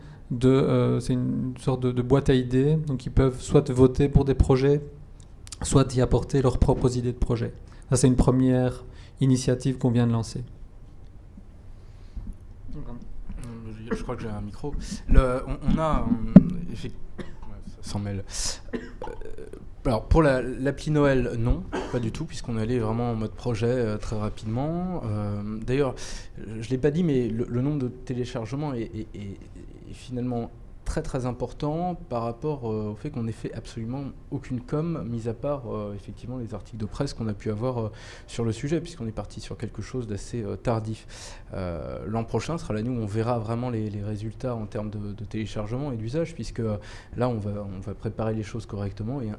c'est une sorte de boîte à idées, donc ils peuvent soit voter pour des projets, soit y apporter leurs propres idées de projets. Ça, c'est une première initiative qu'on vient de lancer. Je crois que j'ai un micro. On a... ça s'en mêle. Alors, pour l'appli Noël, non, pas du tout, puisqu'on est allé vraiment en mode projet très rapidement. D'ailleurs, je ne l'ai pas dit, mais le nombre de téléchargements est finalement très très important par rapport au fait qu'on n'ait fait absolument aucune com, mis à part effectivement les articles de presse qu'on a pu avoir sur le sujet, puisqu'on est parti sur quelque chose d'assez tardif. L'an prochain sera l'année où on verra vraiment les résultats en termes de téléchargement et d'usage, puisque là on va préparer les choses correctement et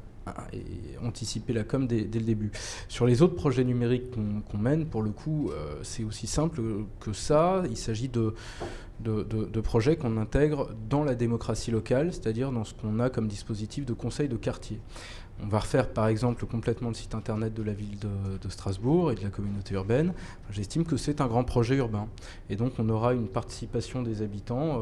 anticiper la com dès le début. Sur les autres projets numériques qu'on mène, pour le coup, c'est aussi simple que ça. Il s'agit de projets qu'on intègre dans la démocratie locale, c'est-à-dire dans ce qu'on a comme dispositif de conseil de quartier. On va refaire par exemple complètement le site internet de la ville de Strasbourg et de la communauté urbaine. J'estime que c'est un grand projet urbain. Et donc on aura une participation des habitants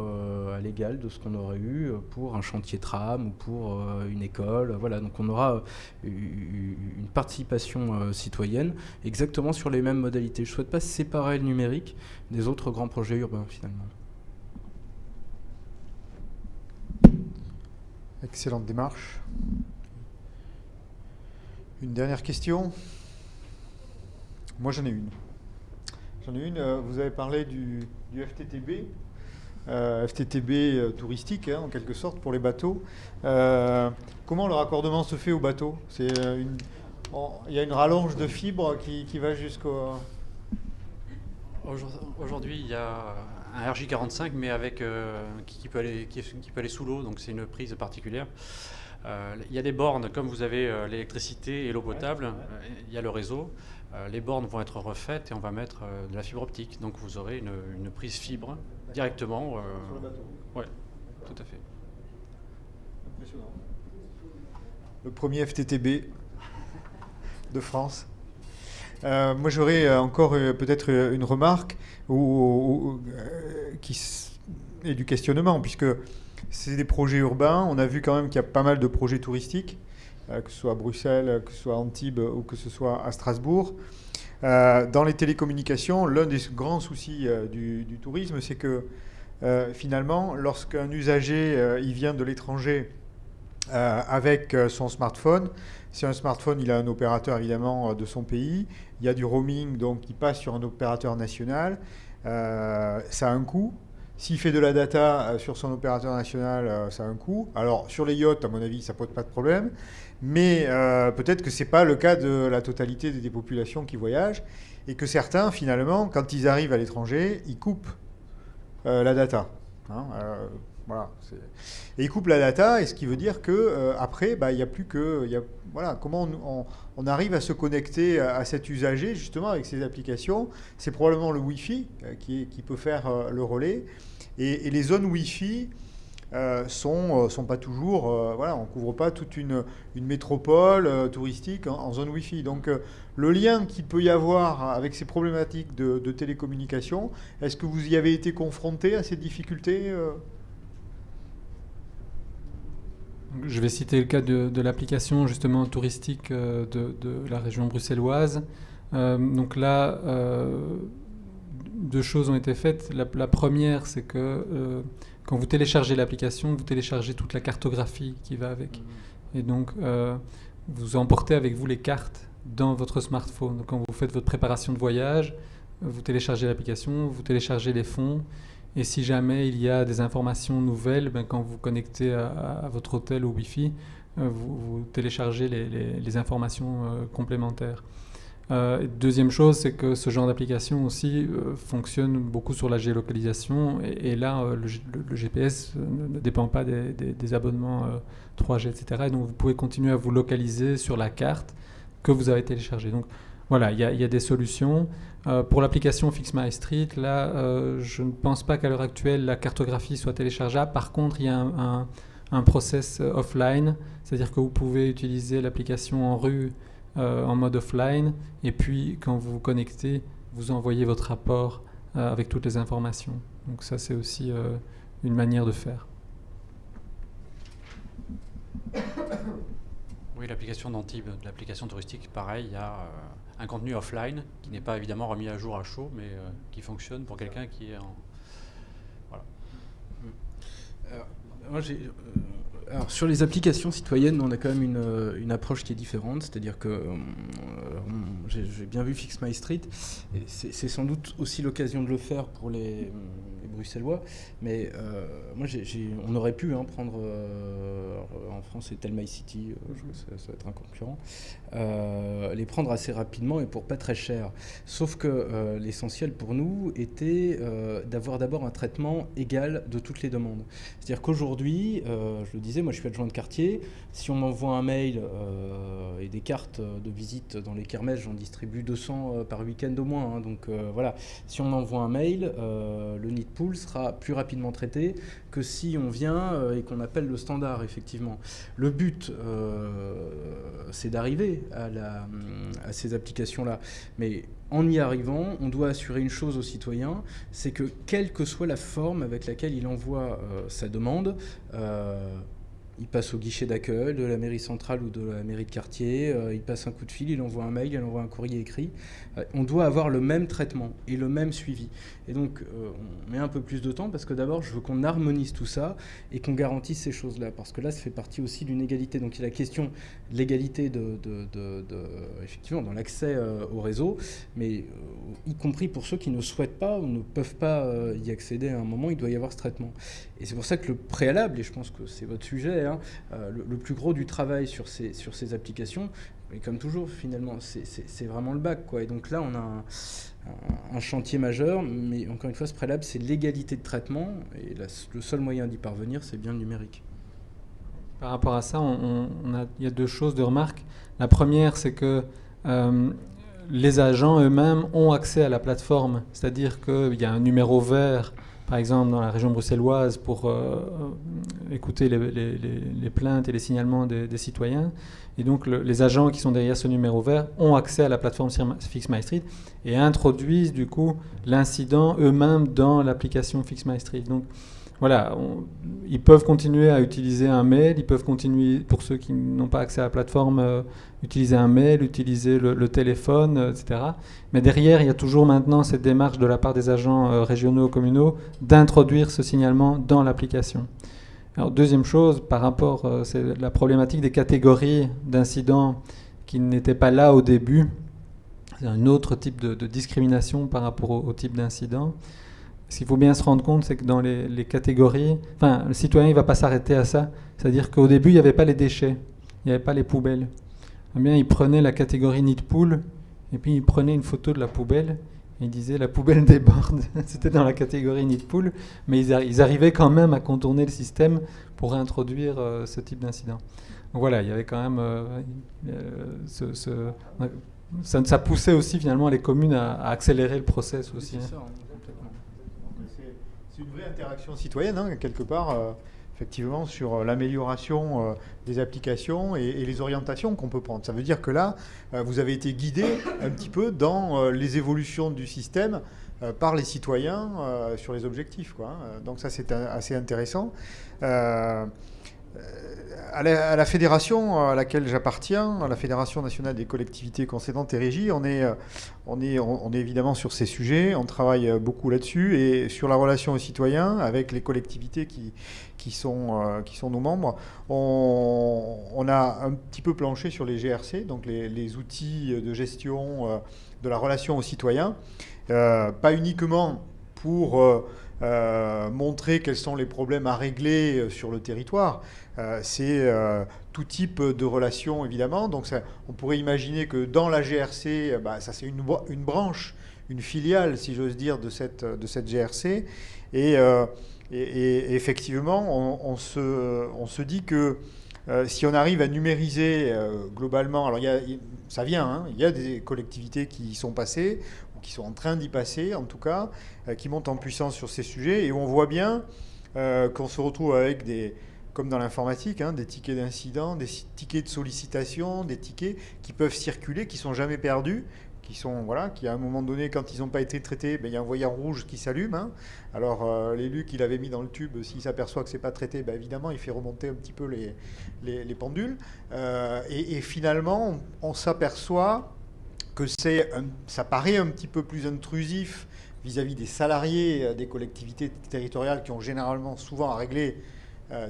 à l'égal de ce qu'on aurait eu pour un chantier tram ou pour une école. Voilà, donc on aura une participation citoyenne exactement sur les mêmes modalités. Je ne souhaite pas séparer le numérique des autres grands projets urbains finalement. Excellente démarche. Une dernière question. Moi, j'en ai une. Vous avez parlé du FTTB, FTTB touristique, en quelque sorte, pour les bateaux. Comment le raccordement se fait aux bateaux ? Il y a une rallonge de fibres qui va jusqu'au... Aujourd'hui, il y a un RJ45, mais avec qui peut aller sous l'eau, donc c'est une prise particulière. Il y a des bornes, comme vous avez l'électricité et l'eau potable, il y a le réseau. Les bornes vont être refaites et on va mettre de la fibre optique. Donc vous aurez une prise fibre directement. Sur le bateau. Oui, tout à fait. Impressionnant. Le premier FTTB de France. Moi, j'aurais encore peut-être une remarque et du questionnement, puisque c'est des projets urbains. On a vu quand même qu'il y a pas mal de projets touristiques, que ce soit à Bruxelles, que ce soit à Antibes ou que ce soit à Strasbourg. Dans les télécommunications, l'un des grands soucis du tourisme, c'est que finalement, lorsqu'un usager il vient de l'étranger avec son smartphone, si un smartphone, il a un opérateur évidemment de son pays, il y a du roaming, donc il passe sur un opérateur national, ça a un coût. S'il fait de la data sur son opérateur national, ça a un coût. Alors, sur les yachts, à mon avis, ça ne pose pas de problème. Mais peut-être que ce n'est pas le cas de la totalité des populations qui voyagent. Et que certains, finalement, quand ils arrivent à l'étranger, ils coupent la data. Voilà. Et ils coupent la data, et ce qui veut dire qu'après, il n'y a plus que... voilà, comment on arrive à se connecter à cet usager, justement, avec ces applications. C'est probablement le Wi-Fi qui peut faire le relais. Et les zones Wi-Fi sont pas toujours... voilà, on ne couvre pas toute une métropole touristique en zone Wi-Fi. Donc, le lien qu'il peut y avoir avec ces problématiques de télécommunication, est-ce que vous y avez été confronté à ces difficultés Je vais citer le cas de l'application justement touristique de la région bruxelloise. Donc là, deux choses ont été faites. La première, c'est que quand vous téléchargez l'application, vous téléchargez toute la cartographie qui va avec. Et donc, vous emportez avec vous les cartes dans votre smartphone. Donc, quand vous faites votre préparation de voyage, vous téléchargez l'application, vous téléchargez les fonds. Et si jamais il y a des informations nouvelles, quand vous connectez à votre hôtel au Wi-Fi, vous téléchargez les informations complémentaires. Deuxième chose, c'est que ce genre d'application aussi fonctionne beaucoup sur la géolocalisation. Et là, le GPS ne dépend pas des abonnements 3G, etc. Et donc, vous pouvez continuer à vous localiser sur la carte que vous avez téléchargée. Donc, voilà, il y a des solutions. Pour l'application Fix My Street, là, je ne pense pas qu'à l'heure actuelle, la cartographie soit téléchargeable. Par contre, il y a un process offline, c'est-à-dire que vous pouvez utiliser l'application en rue en mode offline, et puis quand vous vous connectez, vous envoyez votre rapport avec toutes les informations. Donc ça, c'est aussi une manière de faire. Oui, l'application d'Antibes, l'application touristique, pareil, il y a un contenu offline qui n'est pas évidemment remis à jour à chaud, mais qui fonctionne pour quelqu'un qui est en... Voilà. Alors, sur les applications citoyennes, on a quand même une approche qui est différente, c'est-à-dire que j'ai bien vu Fix My Street, et c'est sans doute aussi l'occasion de le faire pour les bruxellois, mais moi, on aurait pu prendre, en France, c'est Telma City, je crois que ça va être un concurrent, les prendre assez rapidement et pour pas très cher. Sauf que l'essentiel pour nous était d'avoir d'abord un traitement égal de toutes les demandes. C'est-à-dire qu'aujourd'hui, je le disais, moi je suis adjoint de quartier, si on m'envoie un mail et des cartes de visite dans les kermesses, j'en distribue 200 par week-end au moins, donc voilà, si on m'envoie un mail, le nid pool sera plus rapidement traité que si on vient et qu'on appelle le standard, effectivement. Le but, c'est d'arriver à ces applications-là, mais en y arrivant, on doit assurer une chose aux citoyens, c'est que quelle que soit la forme avec laquelle il envoie sa demande, il passe au guichet d'accueil de la mairie centrale ou de la mairie de quartier, il passe un coup de fil, il envoie un mail, il envoie un courrier écrit. On doit avoir le même traitement et le même suivi. Et donc, on met un peu plus de temps parce que d'abord, je veux qu'on harmonise tout ça et qu'on garantisse ces choses-là. Parce que là, ça fait partie aussi d'une égalité. Donc, il y a la question de l'égalité effectivement, dans l'accès au réseau, mais y compris pour ceux qui ne souhaitent pas ou ne peuvent pas y accéder à un moment, il doit y avoir ce traitement. Et c'est pour ça que le préalable, et je pense que c'est votre sujet, le plus gros du travail sur ces applications, mais comme toujours, finalement, c'est vraiment le bac, quoi. Et donc là, on a un chantier majeur, mais encore une fois, ce préalable, c'est l'égalité de traitement, et le seul moyen d'y parvenir, c'est bien le numérique. Par rapport à ça, il y a deux choses de remarque. La première, c'est que les agents eux-mêmes ont accès à la plateforme, c'est-à-dire qu'il y a un numéro vert, par exemple dans la région bruxelloise, pour écouter les plaintes et les signalements des citoyens. Et donc les agents qui sont derrière ce numéro vert ont accès à la plateforme Fix My Street et introduisent du coup l'incident eux-mêmes dans l'application Fix My Street. Donc voilà, ils peuvent continuer à utiliser un mail, ils peuvent continuer, pour ceux qui n'ont pas accès à la plateforme, utiliser un mail, utiliser le téléphone, etc. Mais derrière, il y a toujours maintenant cette démarche de la part des agents régionaux, communaux, d'introduire ce signalement dans l'application. Alors, deuxième chose, par rapport, c'est la problématique des catégories d'incidents qui n'étaient pas là au début. C'est un autre type de discrimination par rapport au type d'incident. Ce qu'il faut bien se rendre compte, c'est que dans les catégories, le citoyen ne va pas s'arrêter à ça. C'est-à-dire qu'au début, il n'y avait pas les déchets, il n'y avait pas les poubelles. Eh bien, il prenait la catégorie nid pool, et puis il prenait une photo de la poubelle, et il disait la poubelle déborde. C'était dans la catégorie nid pool, mais ils arrivaient quand même à contourner le système pour réintroduire ce type d'incident. Donc voilà, il y avait quand même ça poussait aussi finalement les communes à accélérer le process aussi. C'est ça, complètement. C'est une vraie interaction citoyenne, quelque part, effectivement, sur l'amélioration des applications et les orientations qu'on peut prendre. Ça veut dire que là, vous avez été guidé un petit peu dans les évolutions du système par les citoyens sur les objectifs, quoi. Donc ça, c'est assez intéressant. À la fédération à laquelle j'appartiens, à la Fédération nationale des collectivités concédantes et régies, on est évidemment sur ces sujets, on travaille beaucoup là-dessus, et sur la relation aux citoyens avec les collectivités qui sont nos membres. On a un petit peu planché sur les GRC, donc les outils de gestion de la relation aux citoyens, pas uniquement pour montrer quels sont les problèmes à régler sur le territoire. C'est tout type de relations, évidemment. Donc on pourrait imaginer que dans la GRC, ça c'est une branche, une filiale, si j'ose dire, de cette GRC. Et effectivement, on se dit que si on arrive à numériser globalement, alors ça vient, il y a des collectivités qui y sont passées, qui sont en train d'y passer, en tout cas, qui montent en puissance sur ces sujets. Et on voit bien qu'on se retrouve avec comme dans l'informatique, des tickets d'incident, des tickets de sollicitation, des tickets qui peuvent circuler, qui ne sont jamais perdus, qui à un moment donné, quand ils n'ont pas été traités, il y a un voyant rouge qui s'allume. Alors l'élu qui l'avait mis dans le tube, s'il s'aperçoit que ce n'est pas traité, évidemment, il fait remonter un petit peu les pendules. Et finalement, on s'aperçoit que ça paraît un petit peu plus intrusif vis-à-vis des salariés des collectivités territoriales qui ont généralement souvent à régler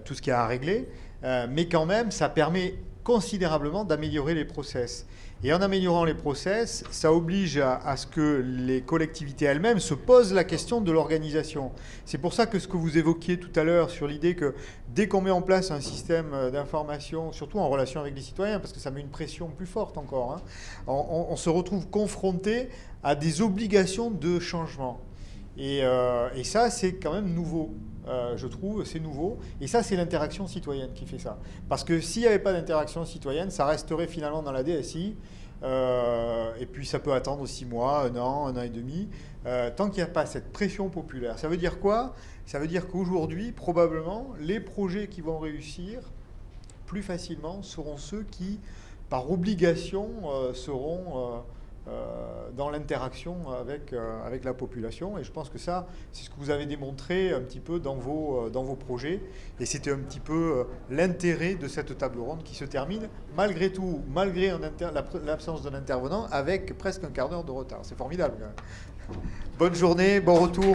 tout ce qu'il y a à régler, mais quand même, ça permet considérablement d'améliorer les process. Et en améliorant les process, ça oblige à ce que les collectivités elles-mêmes se posent la question de l'organisation. C'est pour ça que ce que vous évoquiez tout à l'heure sur l'idée que dès qu'on met en place un système d'information, surtout en relation avec les citoyens, parce que ça met une pression plus forte encore, hein, on se retrouve confronté à des obligations de changement. Et ça, c'est quand même nouveau. Je trouve, c'est nouveau. Et ça, c'est l'interaction citoyenne qui fait ça. Parce que s'il n'y avait pas d'interaction citoyenne, ça resterait finalement dans la DSI. Et puis, ça peut attendre 6 mois, 1 an et demi, tant qu'il n'y a pas cette pression populaire. Ça veut dire quoi? Ça veut dire qu'aujourd'hui, probablement, les projets qui vont réussir plus facilement seront ceux qui, par obligation, seront... dans l'interaction avec la population. Et je pense que ça, c'est ce que vous avez démontré un petit peu dans vos projets. Et c'était un petit peu l'intérêt de cette table ronde qui se termine, malgré tout, malgré l'absence d'un intervenant, avec presque un quart d'heure de retard. C'est formidable. Bonne journée, bon retour.